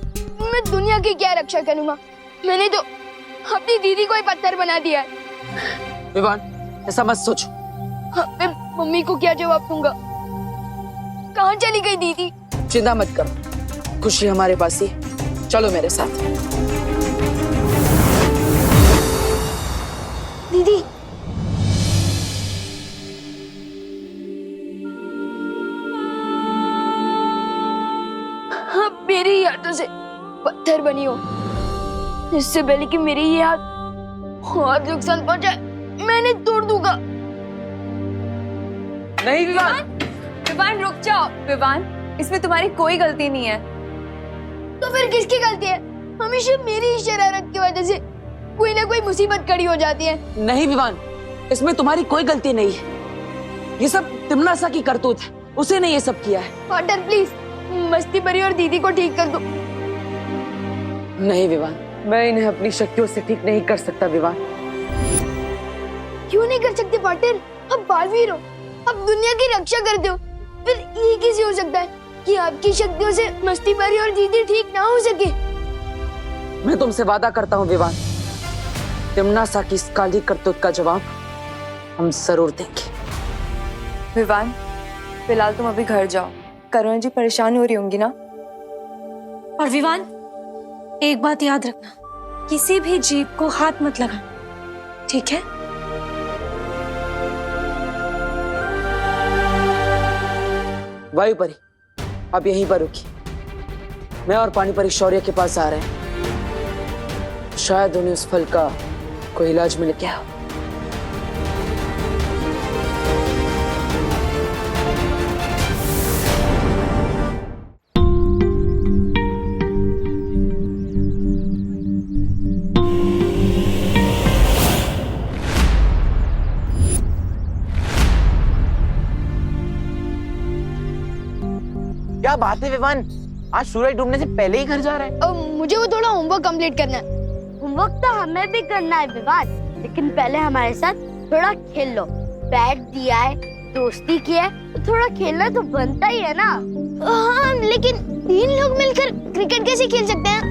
Speaker 4: मैं दुनिया की क्या रक्षा करूँगा? मैंने तो अपनी दीदी को ही पत्थर बना दिया है।
Speaker 5: विवान, ऐसा मत सोचो।
Speaker 4: मैं मम्मी को क्या जवाब दूंगा? कहाँ चली गई दीदी?
Speaker 5: चिंता मत करो, खुशी हमारे पास ही। चलो मेरे साथ।
Speaker 4: दीदी,
Speaker 14: इससे पहले कि मेरी ये हाथ नुकसान पहुंचाए मैंने तोड़ दूंगा।
Speaker 5: नहीं विवान,
Speaker 13: विवान रुक जाओ। विवान, इसमें तुम्हारी कोई गलती नहीं है।
Speaker 14: तो फिर किसकी गलती है? हमेशा मेरी ही शरारत की वजह से कोई ना कोई मुसीबत खड़ी हो जाती है।
Speaker 5: नहीं विवान, इसमें तुम्हारी कोई गलती नहीं है। ये सब तिमनासा की करतूत है, उसे ने ये सब किया है।
Speaker 14: फादर प्लीज मस्ती परी और दीदी को ठीक कर दो।
Speaker 5: नहीं विवान, मैं इन्हें अपनी शक्तियों से ठीक नहीं कर सकता विवान।
Speaker 14: क्यों नहीं कर सकते फादर? अब बालवीर हो, अब दुनिया की रक्षा करते हो, फिर ये कैसे हो सकता है कि आपकी शक्तियों से मस्ती परी और दीदी ठीक ना हो सके?
Speaker 5: मैं तुमसे वादा करता हूँ विवान, तिमनासा की इस काली करतूत का जवाब हम जरूर देंगे।
Speaker 13: विवान, फिलहाल तुम अभी घर जाओ। करुणा जी परेशान हो रही होंगी ना।
Speaker 11: और विवान, एक बात याद रखना, किसी भी जीव को हाथ मत लगाना, ठीक है?
Speaker 5: वायु परी अब यहीं पर रुकी। मैं और पानी परी शौर्य के पास आ रहे हैं, शायद उन्हें उस फल का कोई इलाज मिल गया हो।
Speaker 6: क्या बात है विवान, आज सूरज डूबने से पहले ही घर जा रहा है?
Speaker 14: मुझे वो थोड़ा होमवर्क कंप्लीट करना है।
Speaker 8: होमवर्क तो हमें भी करना है विवान, लेकिन पहले हमारे साथ थोड़ा खेल लो। बैट दिया है, दोस्ती की है, तो थोड़ा खेलना तो बनता ही है ना।
Speaker 4: हाँ, लेकिन 3 लोग मिलकर क्रिकेट कैसे खेल सकते हैं?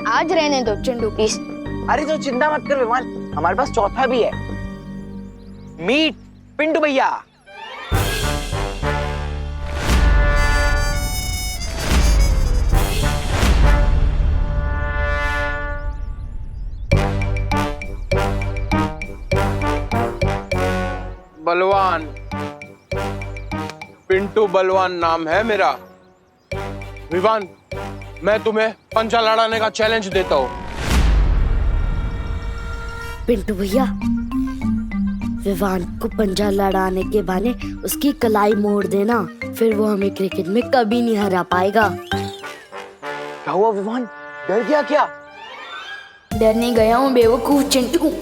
Speaker 14: आज रहने दो चिंटू प्लीज।
Speaker 6: अरे तो चिंता मत कर विवान, हमारे पास चौथा भी है। मीट पिंटू भैया।
Speaker 16: बलवान, पिंटू बलवान नाम है मेरा। विवान, मैं तुम्हें पंचा लड़ाने का चैलेंज देता हूँ।
Speaker 17: पिंटू भैया, विवान को पंजा लड़ाने के बहाने उसकी कलाई मोड़ देना, फिर वो हमें क्रिकेट में कभी नहीं हरा पाएगा।
Speaker 6: क्या हुआ विवान, डर गया क्या?
Speaker 14: डरने गया हूँ बेवकूफ चिंटू।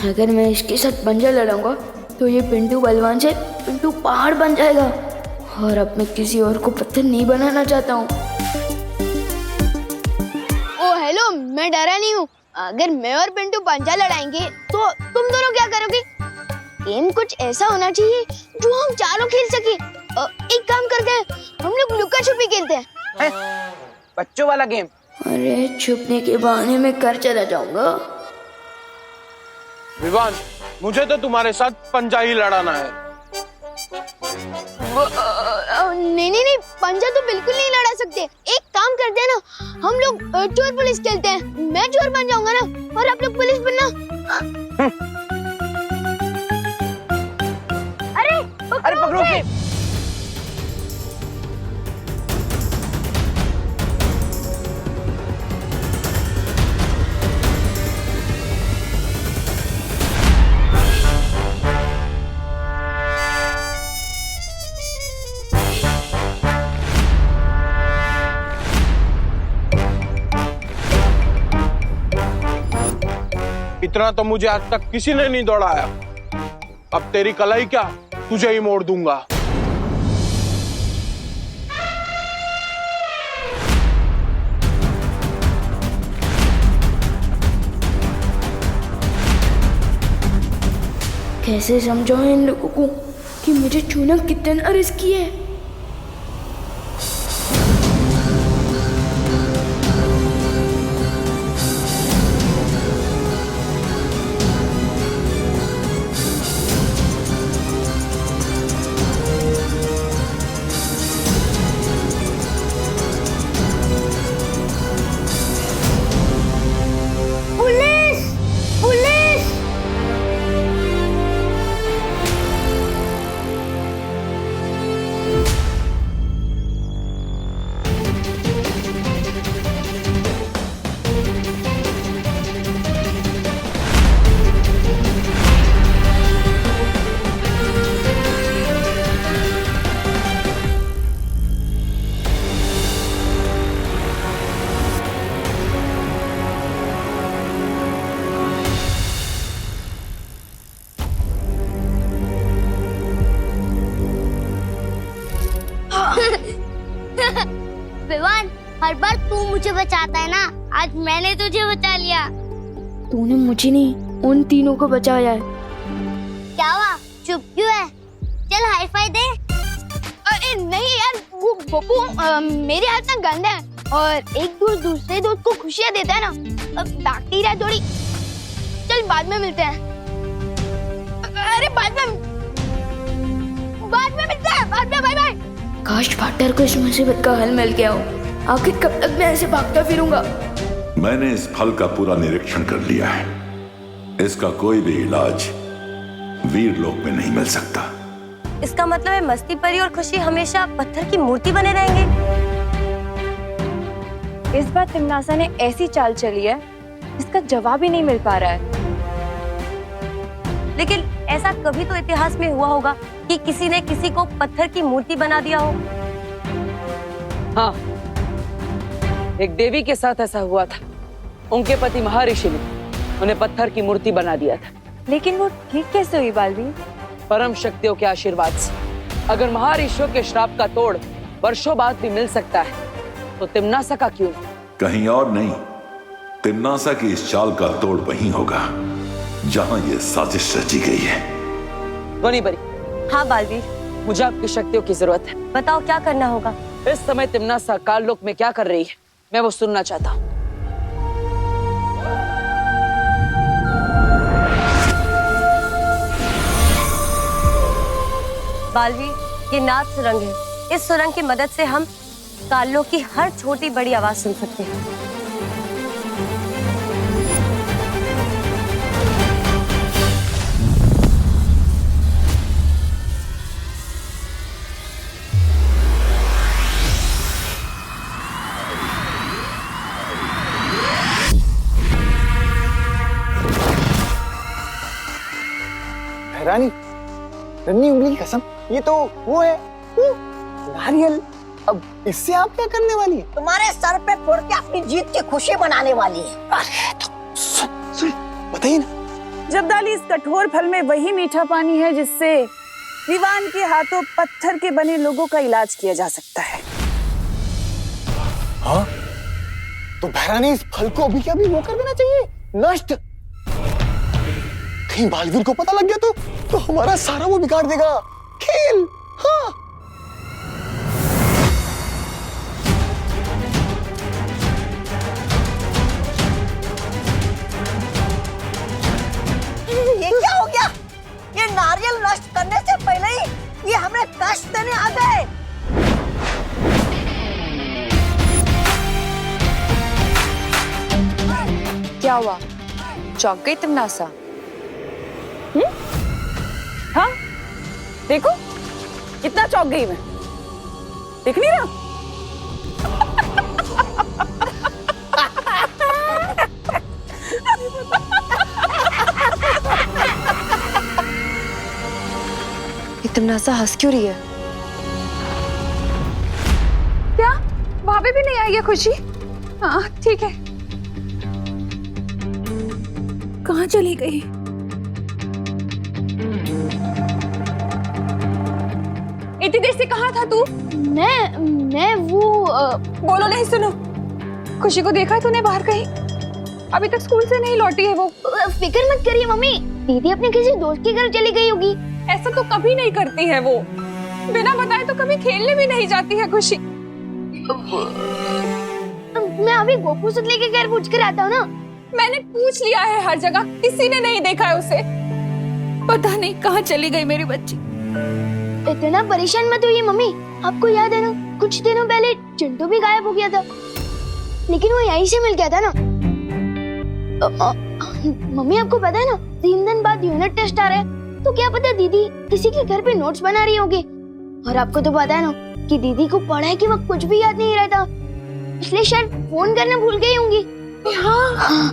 Speaker 14: अगर मैं इसके साथ पंजा लड़ाऊंगा तो ये पिंटू बलवान से पिंटू पहाड़ बन जाएगा, और अब मैं किसी और को पत्थर नहीं बनाना चाहता हूँ। ओ हेलो, मैं डरा नहीं हूँ। अगर मैं और पिंटू पंजा लड़ाएंगे तो तुम दोनों क्या करोगे? गेम कुछ ऐसा होना चाहिए जो हम चारों खेल सके। एक काम करते हैं, हम लोग लुका छुपी खेलते हैं।
Speaker 6: बच्चों वाला गेम?
Speaker 14: अरे छुपने के बहाने में घर चला जाऊंगा।
Speaker 16: विवान, मुझे तो तुम्हारे साथ पंजा ही लड़ाना है।
Speaker 14: नहीं, पंजा तो बिल्कुल नहीं लड़ा सकते। एक काम करते हैं ना, हम लोग चोर पुलिस खेलते हैं। मैं चोर बन जाऊंगा ना, और आप लोग पुलिस बनना।
Speaker 6: अरे पकड़ो उसे।
Speaker 16: इतना तो मुझे आज तक किसी ने नहीं दौड़ाया। अब तेरी कलाई क्या, तुझे ही मोड़ दूंगा।
Speaker 14: कैसे समझाऊं इन लोगों को कि मुझे छूना कितना रिस्की है?
Speaker 8: मुझे बचाता है ना, आज मैंने तुझे बचा लिया।
Speaker 17: तूने मुझे नहीं, उन तीनों को बचाया है।
Speaker 8: क्या हुआ, चुप क्यों है? चल हाई फाई दे।
Speaker 14: अरे नहीं यार, वो बब्बू मेरे हाथ ना गंदा है और एक दोस्त दूसरे दोस्त को खुशियाँ देता है ना, बैक्टीरिया थोड़ी। चल बाद में मिलते हैं। अरे बाद में मिलते हैं, बाद में, बाय बाय।
Speaker 17: काश पार्टनर को इस मुसीबत का हल मिल गया हो। आखिर कब तक मैं ऐसे भागता फिरूंगा?
Speaker 10: मैंने इस फल का पूरा निरीक्षण कर लिया है। इसका कोई भी इलाज वीरलोक में नहीं मिल सकता।
Speaker 15: इसका मतलब है मस्ती परी और खुशी हमेशा पत्थर की मूर्ति बने रहेंगे।
Speaker 2: इस बार तिमनासा ने ऐसी चाल चली है, इसका जवाब ही नहीं मिल पा रहा है।
Speaker 15: लेकिन ऐसा कभी तो इतिहास में हुआ होगा कि किसी ने किसी को पत्थर की मूर्ति बना दिया हो।
Speaker 5: हाँ, एक देवी के साथ ऐसा हुआ था। उनके पति महर्षि ने उन्हें पत्थर की मूर्ति बना दिया था।
Speaker 2: लेकिन वो ठीक कैसे हुई बालवीर?
Speaker 5: परम शक्तियों के आशीर्वाद से। अगर महर्षियों के श्राप का तोड़ वर्षों बाद भी मिल सकता है तो तिमनासा का क्यों?
Speaker 10: कहीं और नहीं, तिमनासा की इस चाल का तोड़ वहीं होगा जहां ये साजिश रची गई है।
Speaker 5: ध्वनि परी।
Speaker 15: हाँ बालवीर,
Speaker 5: मुझे आपकी शक्तियों की जरूरत है।
Speaker 15: बताओ क्या करना होगा।
Speaker 5: इस समय तिमनासा काललोक में क्या कर रही है, मैं वो सुनना चाहता हूँ।
Speaker 15: बालवीर, ये नाद सुरंग है। इस सुरंग की मदद से हम काललोक की हर छोटी बड़ी आवाज सुन सकते हैं।
Speaker 1: रानी, रन्नी उंगली की कसम, ये तो वो है, वो नारियल। अब इससे आप क्या करने वाली है?
Speaker 7: तुम्हारे सर पे फोड़ के अपनी जीत की खुशी मनाने वाली है।
Speaker 1: अरे तो सुन, बताइए ना।
Speaker 2: जब्दाली, इस कठोर फल में वही मीठा पानी है जिससे विवान के हाथों पत्थर के बने लोगों का इलाज किया जा सकता है।
Speaker 1: हाँ, तो भैरानी इस फल को अभी के अभी वो कर देना चाहिए, नष्ट। कहीं बालवीर को पता लग गया तो हमारा सारा वो बिगाड़ देगा खेल। हाँ,
Speaker 7: ये क्या हो गया? ये नारियल नष्ट करने से पहले ही ये हमें कष्ट देने आ गए।
Speaker 2: क्या हुआ, चौंक गई तिमनासा? हाँ, देखो कितना चौंक गई मैं, देख नहीं रहा?
Speaker 15: तिमनासा हंस क्यों रही है?
Speaker 13: क्या वहां पे भी नहीं आई है खुशी? हाँ ठीक है। कहाँ चली गई? इतनी देर से कहाँ था तू?
Speaker 14: मैं वो
Speaker 13: बोलो नहीं, सुनो। खुशी को देखा तूने बाहर कहीं? अभी तक स्कूल से नहीं लौटी है वो।
Speaker 14: फिक्र मत करिए मम्मी, दीदी अपने किसी दोस्त के घर चली गई होगी।
Speaker 13: ऐसा तो कभी नहीं करती है वो, बिना बताए तो कभी खेलने भी नहीं जाती है खुशी।
Speaker 14: मैं अभी गोपू से लेके घर पूछ कर आता हूँ ना।
Speaker 13: मैंने पूछ लिया है हर जगह, किसी ने नहीं देखा है उसे। पता नहीं कहाँ चली गई मेरी बच्ची।
Speaker 14: इतना परेशान मत होइए मम्मी, आपको याद है ना कुछ दिनों पहले चिंटू भी गायब हो गया था, लेकिन वो यहीं से मिल गया था ना। मम्मी आपको पता है ना 3 दिन बाद यूनिट टेस्ट आ रहा है, तो क्या पता दीदी किसी के घर पे नोट्स बना रही होगी। और आपको तो पता है ना कि दीदी को पढ़ाई के वक्त कुछ भी याद नहीं रहता, इसलिए शायद फोन करना भूल गई होंगी।
Speaker 13: हाँ,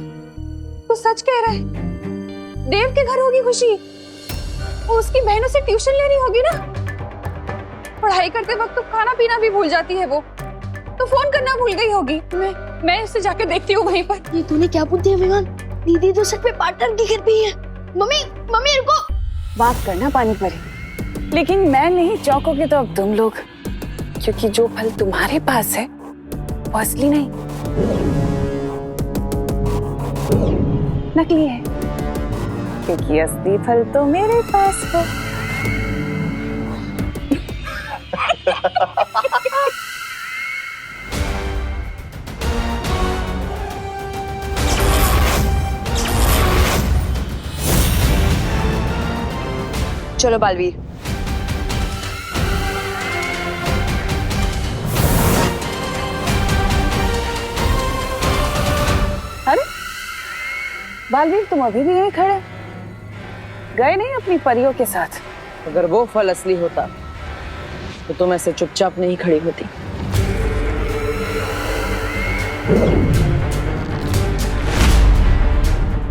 Speaker 13: तो सच कह रहा है, देव के घर होगी खुशी। वो उसकी बहनों से ट्यूशन ले रही होगी ना। पढ़ाई करते वक्त तो खाना पीना भी भूल जाती है वो, तो फोन करना भूल गई होगी। मैं उससे जाकर देखती हूँ वहीं पर।
Speaker 14: ये तूने क्या पूछ दिया विवान? दीदी तो सच में पार्टनर की घर पे ही है। मम्मी रुको।
Speaker 2: बात करना पानी परी, लेकिन मैं नहीं चौंकोगे तो अब तुम लोग, क्योंकि जो फल तुम्हारे पास है वो असली नहीं, नकली है, क्योंकि असली फल तो मेरे पास है।
Speaker 5: चलो बालवीर।
Speaker 2: अरे बालवीर, तुम अभी भी यहीं खड़े, गए नहीं अपनी परियों के साथ?
Speaker 5: अगर वो फल असली होता तो तुम ऐसे चुपचाप नहीं खड़ी होती।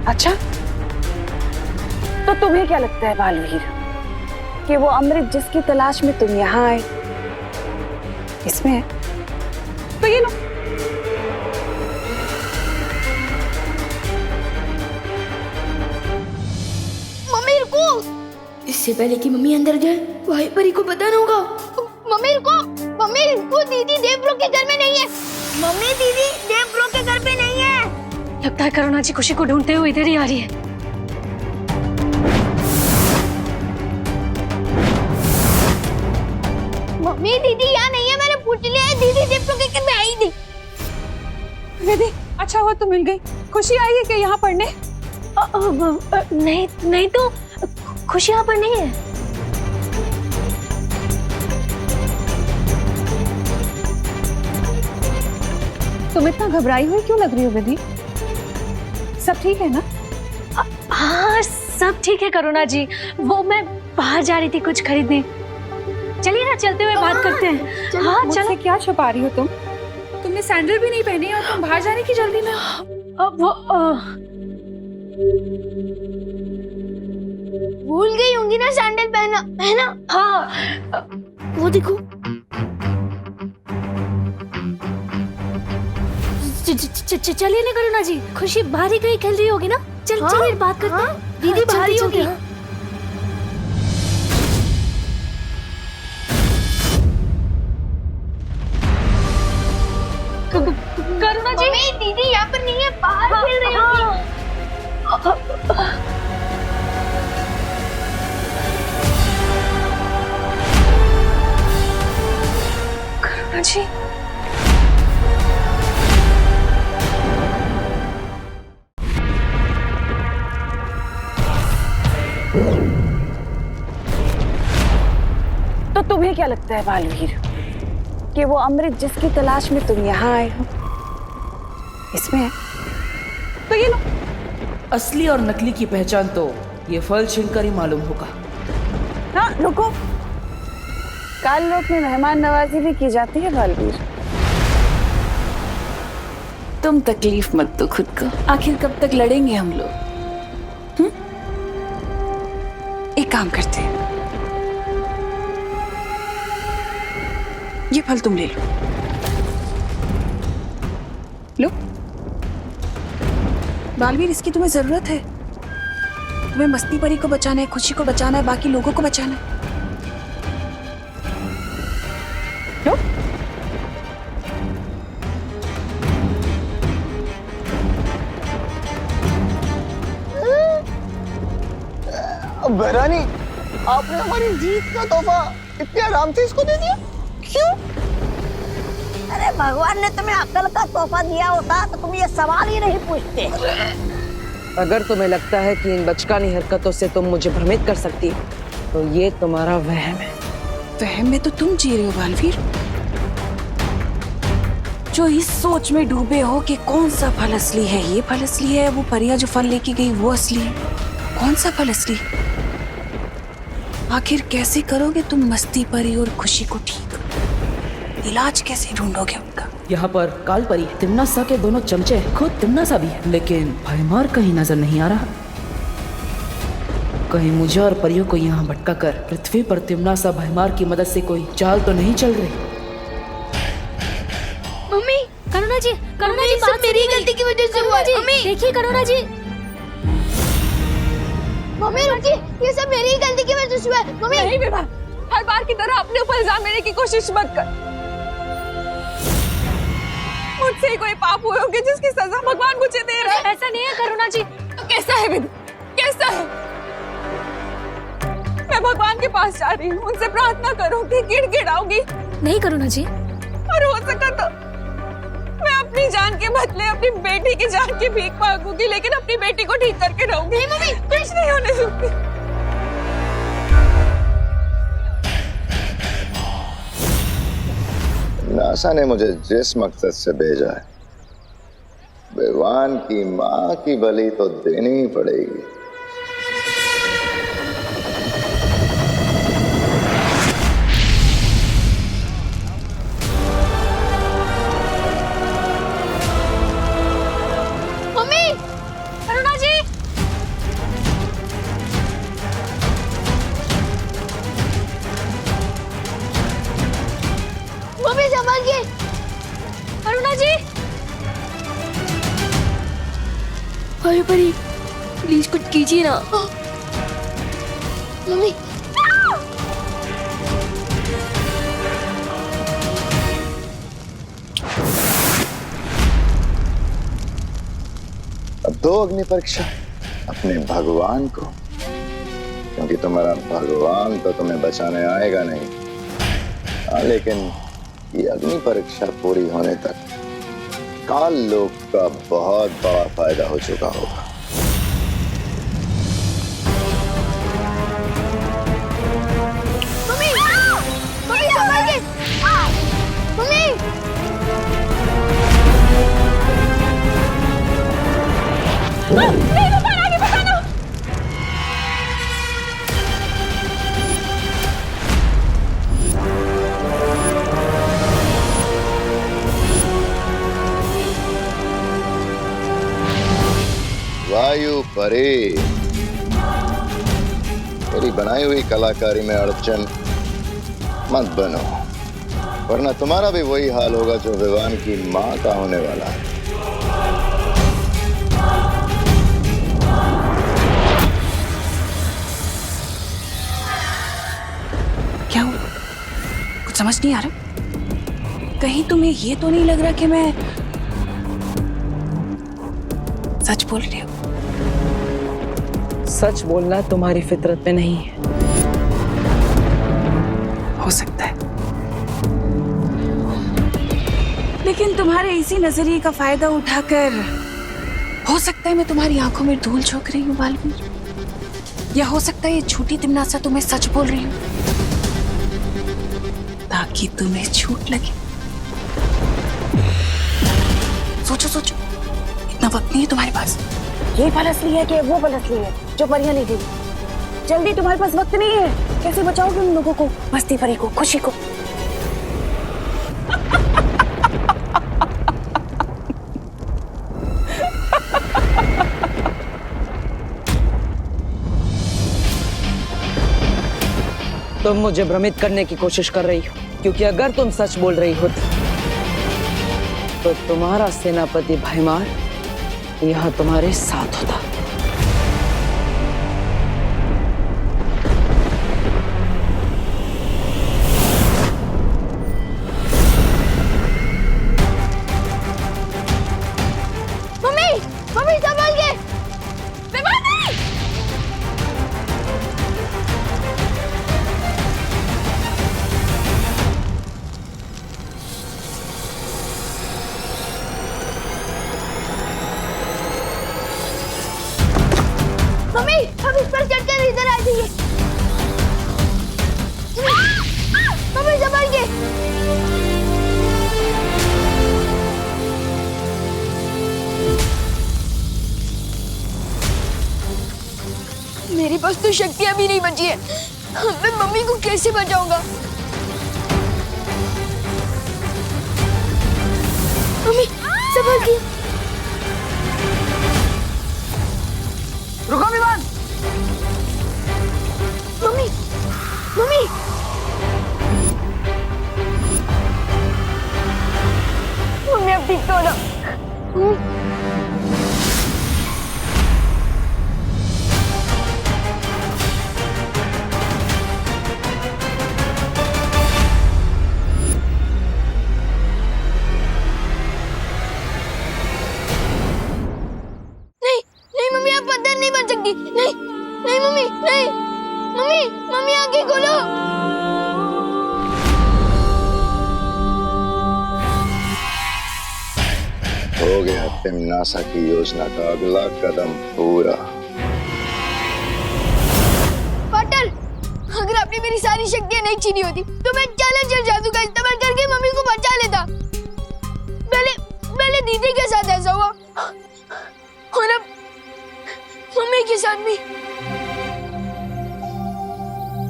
Speaker 2: अच्छा, तो तुम्हें क्या लगता है बालवीर कि वो अमृत जिसकी तलाश में तुम यहाँ आए इसमें है? तो ये लो।
Speaker 14: मम्मी रुको।
Speaker 17: इससे पहले कि मम्मी अंदर जाए भाई परी को बताना होगा।
Speaker 14: मम्मी रुको, मम्मी रुको, दीदी देव ब्रो के घर में नहीं है। मम्मी दीदी देव ब्रो के घर पे नहीं है।
Speaker 11: लगता है करुणा जी खुशी को ढूंढते हुए इधर ही आ रही है।
Speaker 14: मम्मी दीदी यहाँ नहीं है, मैंने पूछ लिया है, दीदी देव ब्रो के घर में आई नहीं।
Speaker 13: दीदी अच्छा हुआ तुम मिल गई। खुशी आई है क्या यहाँ पढ़ने?
Speaker 11: नहीं नहीं, तो खुशी यहाँ पर नहीं है।
Speaker 13: तुम इतना घबराई हुई क्यों लग रही हो विधि? सब ठीक है ना?
Speaker 11: हाँ सब ठीक है करुणा जी, वो मैं बाहर जा रही थी कुछ खरीदने। चलिए ना चलते हुए बात करते हैं। हाँ
Speaker 13: मुझसे क्या छुपा रही हो तुम? तुमने सैंडल भी नहीं पहनी और तुम बाहर जाने की जल्दी में।
Speaker 14: भूल गई होंगी ना सैंडल पहना पहना।
Speaker 11: हाँ
Speaker 17: वो देखो।
Speaker 11: चलिए ना करुणा जी, खुशी बाहर ही कहीं खेल रही होगी ना। चलिए बात करते हैं।
Speaker 17: दीदी बाहर ही होगी।
Speaker 14: करुणा जी, मम्मी दीदी यहाँ पर नहीं है, बाहर खेल रही होगी।
Speaker 11: करुणा जी,
Speaker 2: तो तुम्हें क्या लगता है बालवीर कि वो अमृत जिसकी तलाश में तुम यहाँ आए हो इसमें है? तो ये लो।
Speaker 18: असली और नकली की पहचान तो ये फल छीनकर ही मालूम होगा।
Speaker 2: हाँ रुको, काल लोक में मेहमान नवाजी भी की जाती है बालवीर। तुम तकलीफ मत दो खुद को, आखिर कब तक लड़ेंगे हम लोग? एक काम करते हैं, ये फल तुम ले लो। लो बालवीर, इसकी तुम्हें जरूरत है। तुम्हें मस्ती परी को बचाना है, खुशी को बचाना है, बाकी लोगों को बचाना है। लो।
Speaker 1: बहरानी, आपने हमारी जीत का तोहफा इतने आराम से इसको दे दिया, क्यों?
Speaker 7: अरे भगवान ने तुम्हें अक्ल का तोहफा दिया होता तो तुम ये सवाल ही नहीं पूछते।
Speaker 5: अगर तुम्हें लगता है कि इन बचकानी हरकतों से तुम मुझे भ्रमित कर सकती हो तो ये तुम्हारा वहम है।
Speaker 2: वहम में तो तुम जी रहे हो बालवीर, जो इस सोच में डूबे हो कि कौन सा फल असली है, ये फल असली है, वो परिया जो फल लेके गई वो असली है। कौन सा फल असली? आखिर कैसे करोगे तुम मस्ती परी और खुशी को ठीक? इलाज कैसे ढूंढोगे उनका?
Speaker 18: यहाँ पर काल परी, तिम्नासा के दोनों चमचे हैं, खुद तिम्नासा भी है, लेकिन भयमार कहीं नजर नहीं आ रहा। कहीं मुझे और परियों को यहाँ भटका कर पृथ्वी पर तिम्नासा भयमार की मदद से कोई चाल तो नहीं चल रही?
Speaker 11: मम्मी, करुणा जी,
Speaker 14: सब मेरी गलती की वजह से हुआ है। मम्मी
Speaker 11: देखिए करुणा जी।
Speaker 14: मम्मी रुकिए, ये सब मेरी गलती की वजह से हुआ है। मम्मी
Speaker 13: नहीं विभा, हर बार की तरह अपने ऊपर इल्जाम लेने की कोशिश मत कर। मुझसे ही कोई पाप हुए होंगे जिसकी सजा भगवान मुझे दे रहा है।
Speaker 11: ऐसा नहीं है करुणा जी।
Speaker 13: तो कैसा है विधु, कैसा है? मैं भगवान के पास जा रही हूँ, उनसे प्रार्थना करूंगी, गिड़गिड़ाऊंगी।
Speaker 11: नहीं करुणा जी।
Speaker 13: और हो सका तो मैं अपनी जान के बदले अपनी बेटी की जान की भीख मांगूंगी, लेकिन अपनी बेटी को ठीक करके रहूंगी। मम्मी कुछ नहीं होने दूंगी।
Speaker 12: नासा ने मुझे जिस मकसद से भेजा है, विवान की माँ की बलि तो देनी ही पड़ेगी।
Speaker 11: मम्मी, करुणा जी।
Speaker 14: मम्मी संभाल के।
Speaker 11: करुणा जी।
Speaker 17: अरे परी, प्लीज कुछ कीजिए ना।
Speaker 14: मम्मी
Speaker 12: अब दो अग्नि परीक्षा अपने भगवान को, क्योंकि तुम्हारा भगवान तो तुम्हें बचाने आएगा नहीं। हाँ, लेकिन ये अग्नि परीक्षा पूरी होने तक काल लोक का बहुत बड़ा फायदा हो चुका होगा।
Speaker 14: मम्मी मम्मी संभाल के। मम्मी
Speaker 13: नहीं बताना, आगे बताना।
Speaker 12: वायु परे, मेरी बनाई हुई कलाकारी में अड़चन मत बनो, वरना तुम्हारा भी वही हाल होगा जो विवान की माँ का होने वाला है।
Speaker 2: क्या हुआ? कुछ समझ नहीं आ रहा। कहीं तुम्हें ये तो नहीं लग रहा कि मैं सच बोल रही हूँ?
Speaker 5: सच बोलना तुम्हारी फितरत में नहीं है।
Speaker 2: हो सकता है, लेकिन तुम्हारे इसी नजरिए का फायदा उठाकर हो सकता है मैं तुम्हारी आंखों में धूल झोंक रही हूँ बालवीर, या हो सकता है ये झूठी तिमनासा तुम्हें सच बोल रही हूँ ताकि तुम्हें झूठ लगे। सोचो सोचो, इतना वक्त नहीं है तुम्हारे पास।
Speaker 19: ये पल असली है कि वो पल असली है जो परियां नहीं थी? जल्दी, तुम्हारे पास वक्त नहीं है। कैसे बचाओगे उन लोगों को, मस्ती परी को, खुशी को?
Speaker 5: तुम मुझे भ्रमित करने की कोशिश कर रही हो, क्योंकि अगर तुम सच बोल रही होती तो तुम्हारा सेनापति भयमार यहाँ तुम्हारे साथ होता।
Speaker 14: मम्मी मम्मी संभाल के। मम्मी हम इस पर चढ़कर इधर आ जाइए। मम्मी संभाल के। मेरे पास तो शक्तियां भी नहीं बची है, मैं मम्मी को कैसे बचाऊंगा? मम्मी संभाल के।
Speaker 6: रुको विवान।
Speaker 14: मम्मी मम्मी मम्मी अब ठीक तो हो ना?
Speaker 4: मम्मी आप पत्थर नहीं बन सकती। नहीं नहीं मम्मी नहीं। मम्मी मम्मी आंखें खोलो।
Speaker 12: हो गया तिम्नासा की योजना का अगला कदम पूरा।
Speaker 4: पार्टनर, अगर आपने मेरी सारी शक्तियां नहीं छीनी होती तो मैं चैलेंजर जादू का इस्तेमाल करके मम्मी को बचा लेता। पहले दीदी के साथ ऐसा हुआ और अब मम्मी के साथ भी।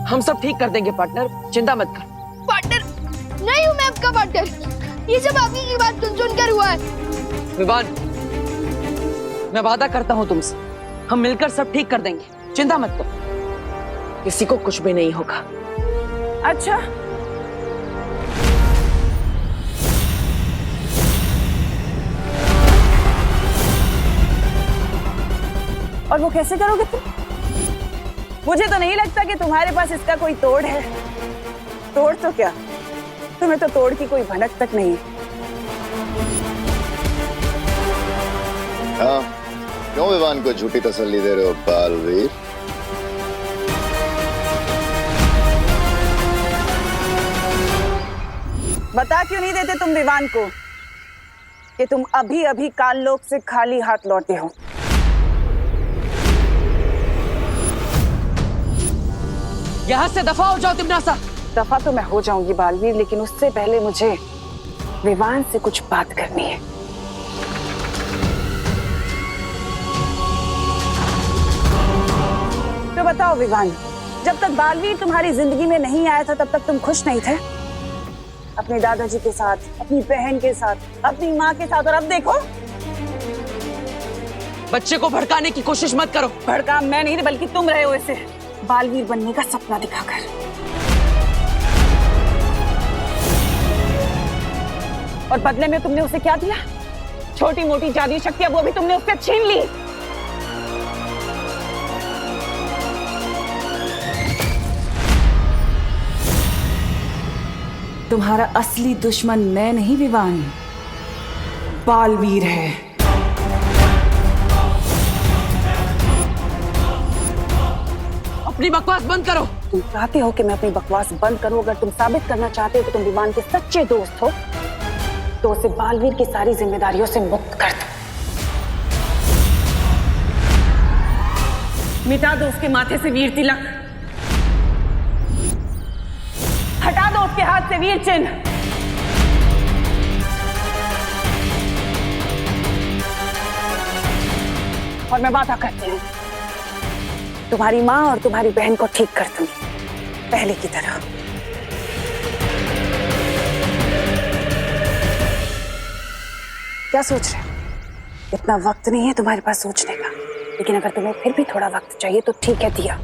Speaker 5: हम सब ठीक कर देंगे पार्टनर, चिंता मत कर।
Speaker 4: पार्टनर नहीं हूँ मैं आपका पार्टनर, ये सब आपकी की बात सुनकर हुआ है।
Speaker 5: विवान, मैं वादा करता हूँ तुमसे, हम मिलकर सब ठीक कर देंगे, चिंता मत करो, किसी को कुछ भी नहीं होगा।
Speaker 2: अच्छा, और वो कैसे करोगे तुम? मुझे तो नहीं लगता कि तुम्हारे पास इसका कोई तोड़ है। तोड़ तो क्या, तुम्हें तो तोड़ की कोई भनक तक नहीं है।
Speaker 12: हाँ, क्यों विवान को झूठी तसल्ली दे रहे हो बालवीर?
Speaker 2: बता क्यों नहीं देते तुम विवान को कि तुम अभी अभी काललोक से खाली हाथ लौटे हो?
Speaker 5: यहाँ से दफा हो जाओ तिम्नासा।
Speaker 2: दफा तो मैं हो जाऊंगी बालवीर, लेकिन उससे पहले मुझे विवान से कुछ बात करनी है। तो बताओ विवान, जब तक बालवीर तुम्हारी जिंदगी में नहीं आया था तब तक तुम खुश नहीं थे? अपने दादाजी के साथ, अपनी बहन के साथ, अपनी माँ के साथ, और अब देखो।
Speaker 5: बच्चे को भड़काने की कोशिश मत करो।
Speaker 2: भड़का मैं नहीं, बल्कि तुम रहे हो इसे बालवीर बनने का सपना दिखाकर। और बदले में तुमने उसे क्या दिया? छोटी मोटी जादुई शक्तियां वो भी तुमने उससे छीन ली। तुम्हारा असली दुश्मन मैं नहीं विवान, बालवीर है।
Speaker 5: अपनी बकवास बंद करो।
Speaker 2: तुम चाहते हो कि मैं अपनी बकवास बंद करूं? अगर तुम साबित करना चाहते हो कि तुम विवान के सच्चे दोस्त हो तो उसे बालवीर की सारी जिम्मेदारियों से मुक्त कर दो। मिटा दो उसके माथे से वीर तिलक, हटा दो उसके हाथ से वीर चिन्ह। और मैं वादा करती हूँ तुम्हारी माँ और तुम्हारी बहन को ठीक कर दूंगी, पहले की तरह। क्या सोच रहे हो? इतना वक्त नहीं है तुम्हारे पास सोचने का, लेकिन अगर तुम्हें फिर भी थोड़ा वक्त चाहिए तो ठीक है, दिया।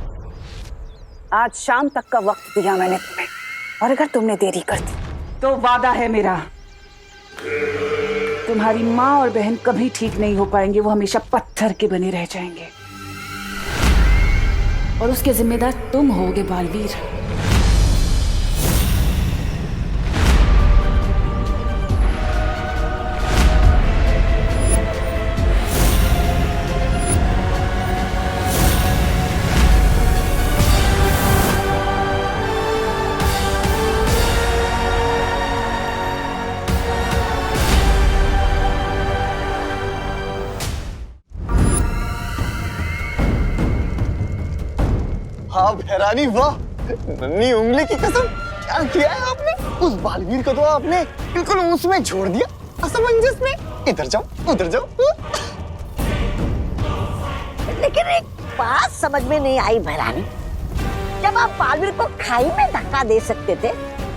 Speaker 2: आज शाम तक का वक्त दिया मैंने तुम्हें, और अगर तुमने देरी कर दी तो वादा है मेरा, तुम्हारी माँ और बहन कभी ठीक नहीं हो पाएंगे, वो हमेशा पत्थर के बने रह जाएंगे। और उसके जिम्मेदार तुम होगे बालवीर।
Speaker 1: हाँ भैरानी, वाह, नन्ही उंगली की कसम, क्या किया है आपने? उस बालवीर को तो आपने बिल्कुल उसमें छोड़ दिया, असमंजस में। इधर जाओ, उधर जाओ।
Speaker 7: लेकिन एक बात समझ में नहीं आई भैरानी, जब आप बालवीर को खाई में धक्का दे सकते थे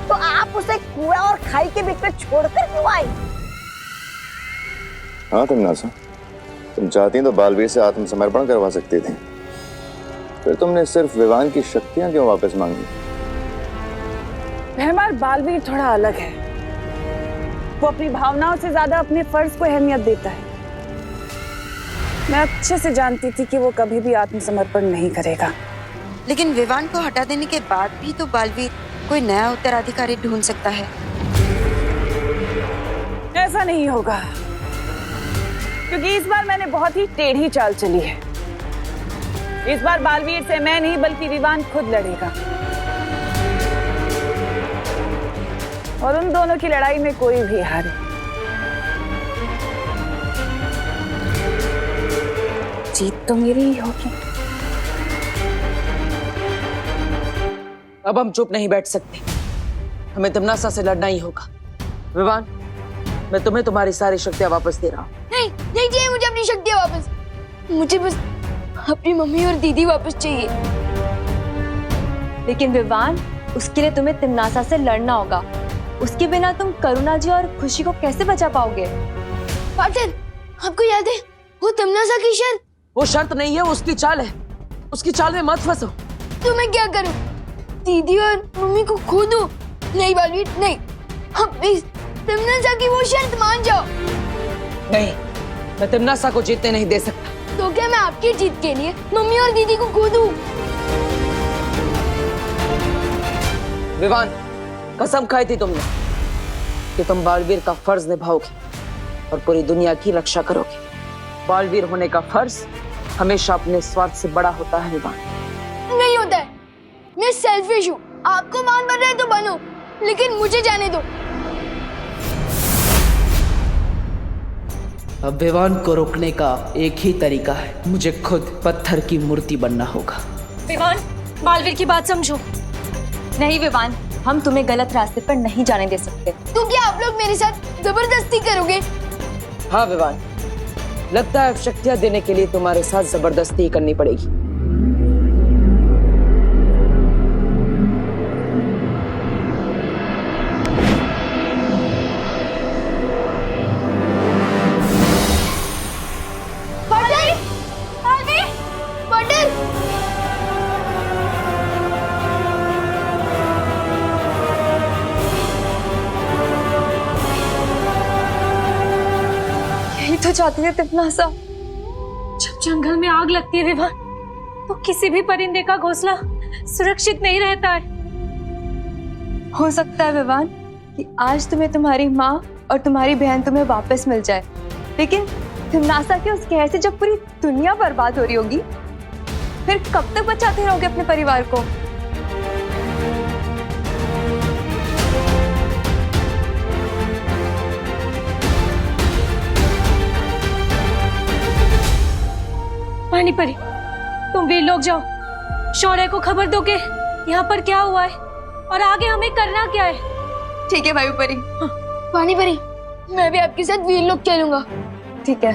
Speaker 7: तो आप उसे कुआं और खाई के बीच में छोड़कर क्यों आई?
Speaker 12: हाँ तिम्नासा, तुम चाहती तो बालवीर से आत्मसमर्पण करवा सकती थी, फिर तुमने सिर्फ विवान की शक्तियां क्यों वापस मांगी?
Speaker 2: हमारा बालवीर थोड़ा अलग है, वो अपनी भावनाओं से ज्यादा अपने फर्ज को अहमियत देता है। मैं अच्छे से जानती थी कि वो कभी भी आत्मसमर्पण नहीं करेगा।
Speaker 3: लेकिन विवान को हटा देने के बाद भी तो बालवीर कोई नया उत्तराधिकारी ढूंढ सकता है।
Speaker 2: ऐसा नहीं होगा, क्योंकि इस बार मैंने बहुत ही टेढ़ी चाल चली है। इस बार बालवीर से मैं नहीं बल्कि विवान खुद लड़ेगा और उन दोनों की लड़ाई में कोई भी हारे। जीत तो मेरी ही होगी।
Speaker 5: अब हम चुप नहीं बैठ सकते, हमें तिम्नासा से लड़ना ही होगा। विवान, मैं तुम्हें तुम्हारी सारी शक्तियां वापस दे रहा हूँ।
Speaker 14: नहीं नहीं चाहिए मुझे अपनी शक्तियां वापस। मुझे बस अपनी मम्मी और दीदी वापस चाहिए।
Speaker 15: लेकिन विवान, उसके लिए तुम्हें तिम्नासा से लड़ना होगा। उसके बिना तुम करुणा जी और खुशी को कैसे बचा पाओगे?
Speaker 14: पार्टनर, आपको याद है वो तिम्नासा की शर्त?
Speaker 5: वो शर्त नहीं है, उसकी चाल है। उसकी चाल में मत फंसो।
Speaker 14: तो मैं क्या करूं? दीदी और मम्मी को खो दूं? नहीं बालवीर, नहीं। हम प्लीज तिम्नासा की वो शर्त मान जाओ।
Speaker 5: नहीं, मैं तिम्नासा को जीतने नहीं दे सकता।
Speaker 14: तो क्या मैं आपकी जीत के लिए मम्मी और दीदी को खो दूं?
Speaker 5: विवान, कसम खाई थी तुमने कि तुम बालवीर का फर्ज निभाओगे और पूरी दुनिया की रक्षा करोगे। बालवीर होने का फर्ज हमेशा अपने स्वार्थ से बड़ा होता है विवान।
Speaker 14: नहीं होता है। मैं सेल्फिश हूँ। आपको मान बन रहे तो बनो, लेकिन मुझे जाने दो।
Speaker 18: अब विवान को रोकने का एक ही तरीका है, मुझे खुद पत्थर की मूर्ति बनना होगा।
Speaker 15: विवान, बालवीर की बात समझो। नहीं विवान, हम तुम्हें गलत रास्ते पर नहीं जाने दे सकते।
Speaker 14: तो क्या आप लोग मेरे साथ जबरदस्ती करोगे?
Speaker 5: हाँ विवान, लगता है शक्तियां देने के लिए तुम्हारे साथ जबरदस्ती करनी पड़ेगी।
Speaker 15: तो चाहती है तिम्नासा।
Speaker 11: जब जंगल में आग लगती है विवान, तो किसी भी परिंदे का घोंसला सुरक्षित नहीं रहता है।
Speaker 15: हो सकता है विवान कि आज तुम्हें तुम्हारी माँ और तुम्हारी बहन तुम्हें वापस मिल जाए, लेकिन तिम्नासा के उस कहर से जब पूरी दुनिया बर्बाद हो रही होगी, फिर कब तक बचाते रहोगे अपने परिवार को?
Speaker 11: पानी परी, तुम वीर लोग जाओ, शौर्य को खबर दो कि यहाँ पर क्या हुआ है और आगे हमें करना क्या है।
Speaker 15: ठीक है वायु परी।
Speaker 14: हाँ। पानी परी, मैं भी आपके साथ वीर लोग चलूंगा।
Speaker 15: ठीक है।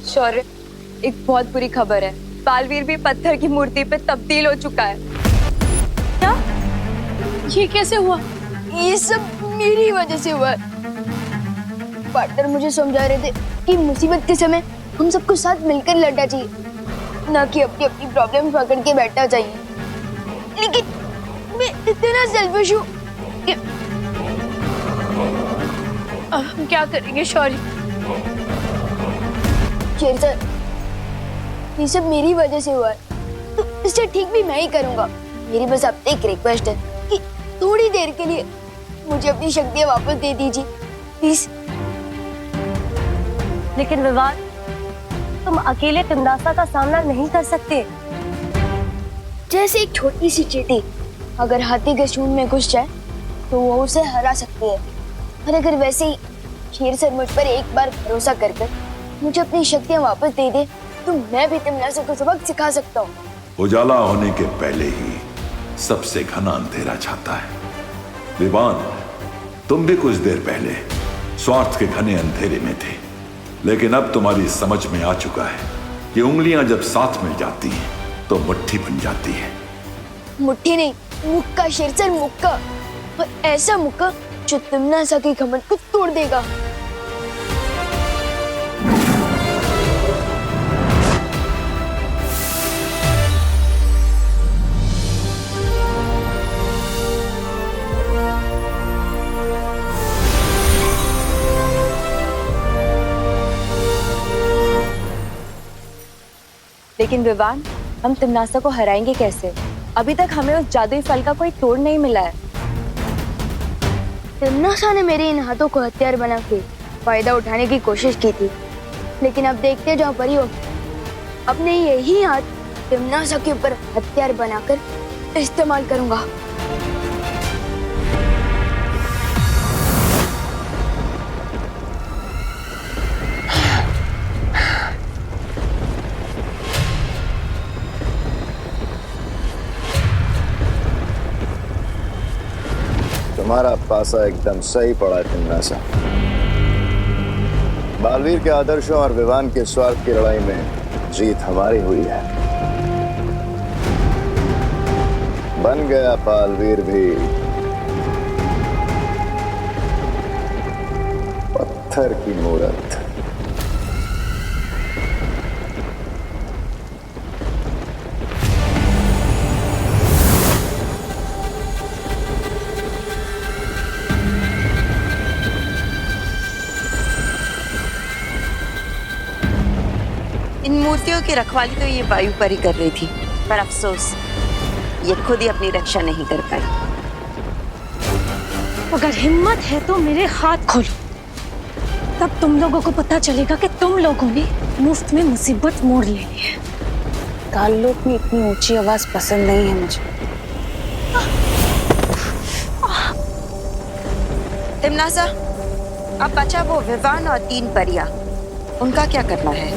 Speaker 15: शौर्य, एक बहुत बुरी खबर है। बालवीर भी पत्थर की मूर्ति पे तब्दील हो चुका है।
Speaker 14: क्या? ये कैसे हुआ? ये सब मेरी वजह से हुआ। पार्टनर मुझे समझा रहे थे कि मुसीबत के समय हम सबको साथ मिलकर लड़ना चाहिए, ना कि अपनी अपनी प्रॉब्लम पकड़ के बैठना चाहिए। लेकिन मैं इतना सेल्फिश हूँ कि अब हम क्या करेंगे शौर्य? सर, ये सब मेरी वजह से हुआ है, तो इसे ठीक भी मैं ही करूंगा। मेरी बस आपसे एक रिक्वेस्ट है कि थोड़ी देर के लिए मुझे अपनी शक्तियां वापस दे दीजिए, प्लीज।
Speaker 15: लेकिन विवान, तुम अकेले तिम्नासा का सामना नहीं कर सकते।
Speaker 14: जैसे एक छोटी सी चींटी अगर हाथी के सूंड में घुस जाए तो वो उसे हरा सकती है, और अगर वैसे ही शेर सर मुझ पर एक बार भरोसा कर मुझे अपनी शक्तियां वापस दे दे, तो मैं भी तिम्नासा को सबक सिखा सकता हूँ।
Speaker 10: उजाला होने के पहले ही सबसे घना अंधेरा छाता है। विवान, तुम भी कुछ देर पहले स्वार्थ के घने अंधेरे में थे, लेकिन अब तुम्हारी समझ में आ चुका है कि उंगलियां जब साथ मिल जाती हैं तो मुट्ठी बन जाती है।
Speaker 14: मुट्ठी नहीं, मुक्का शेरसर, मुक्का। और ऐसा मुक्का जो तिम्नासा के घमंड को तोड़ देगा।
Speaker 15: लेकिन विवान, हम तिम्नासा को हराएंगे कैसे? अभी तक हमें उस जादुई फल का कोई तोड़ नहीं मिला है।
Speaker 14: तिम्नासा ने मेरे इन हाथों को हथियार बना के फायदा उठाने की कोशिश की थी, लेकिन अब देखते जाओ परियों, अपने यही हाथ तिम्नासा के ऊपर हथियार बनाकर इस्तेमाल करूंगा।
Speaker 12: तुम्हारा पासा एकदम सही पड़ा तिम्नासा। बालवीर के आदर्शों और विवान के स्वार्थ की लड़ाई में जीत हमारी हुई है। बन गया बालवीर भी पत्थर की मूरत।
Speaker 3: इन मूर्तियों की रखवाली तो ये वायु परी कर रही थी, पर अफसोस ये खुद ही अपनी रक्षा नहीं कर पाई।
Speaker 11: अगर हिम्मत है तो मेरे हाथ खोलो, तब तुम लोगों को पता चलेगा कि तुम लोगों ने मुफ्त में मुसीबत मोड़ ले ली है।
Speaker 2: काललोक में इतनी ऊंची आवाज पसंद नहीं है मुझे।
Speaker 3: तिम्नासा, अब बचा वो विवान और 3 परियां, उनका क्या करना है?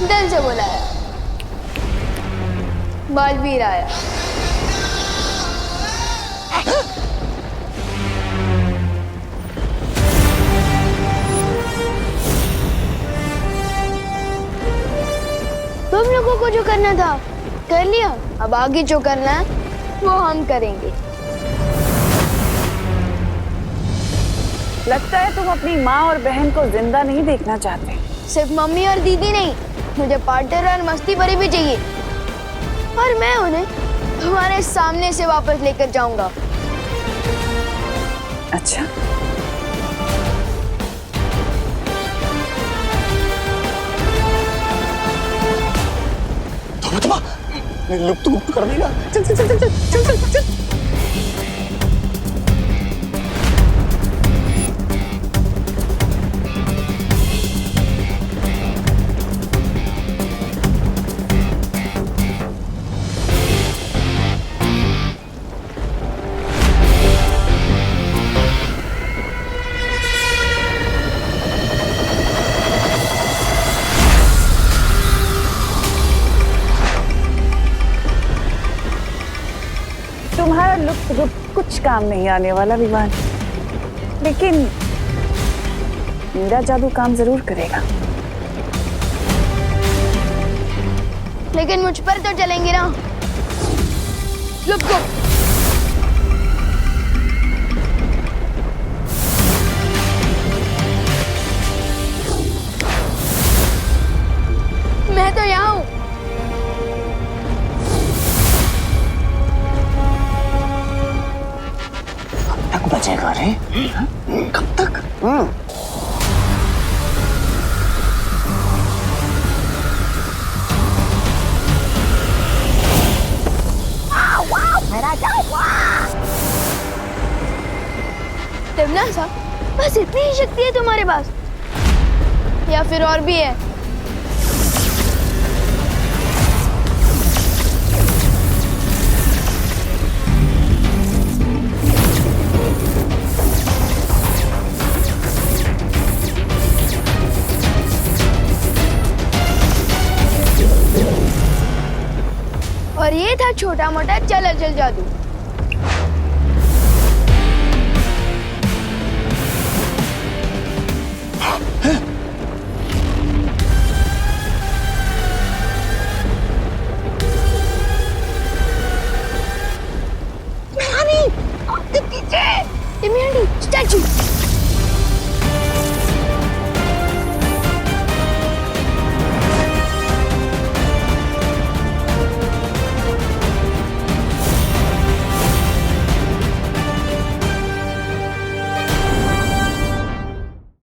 Speaker 14: दिल से बुलाया, बालवीर आया। तुम लोगों को जो करना था कर लिया, अब आगे जो करना है वो हम करेंगे।
Speaker 2: लगता है तुम अपनी माँ और बहन को जिंदा नहीं देखना चाहते।
Speaker 14: सिर्फ मम्मी और दीदी नहीं, मुझे पार्टनर और मस्ती परी भी चाहिए, और मैं उन्हें तुम्हारे सामने से वापस लेकर जाऊंगा।
Speaker 2: अच्छा,
Speaker 1: लुप्त गुप्त कर देगा। चल चल चल चल चल चल चल चल।
Speaker 2: तुम्हारा लुप्त गुप्त कुछ काम नहीं आने वाला विवान, लेकिन मेरा जादू काम जरूर करेगा।
Speaker 14: लेकिन मुझ पर तो चलेंगे ना लुप्त गुप्त। मैं तो यहाँ हूँ।
Speaker 6: तक बचेगा रे? कब तक?
Speaker 14: मेरा तिम्नासा, बस इतनी ही शक्ति है तुम्हारे पास या फिर और भी है? और ये था छोटा मोटा चल जादू।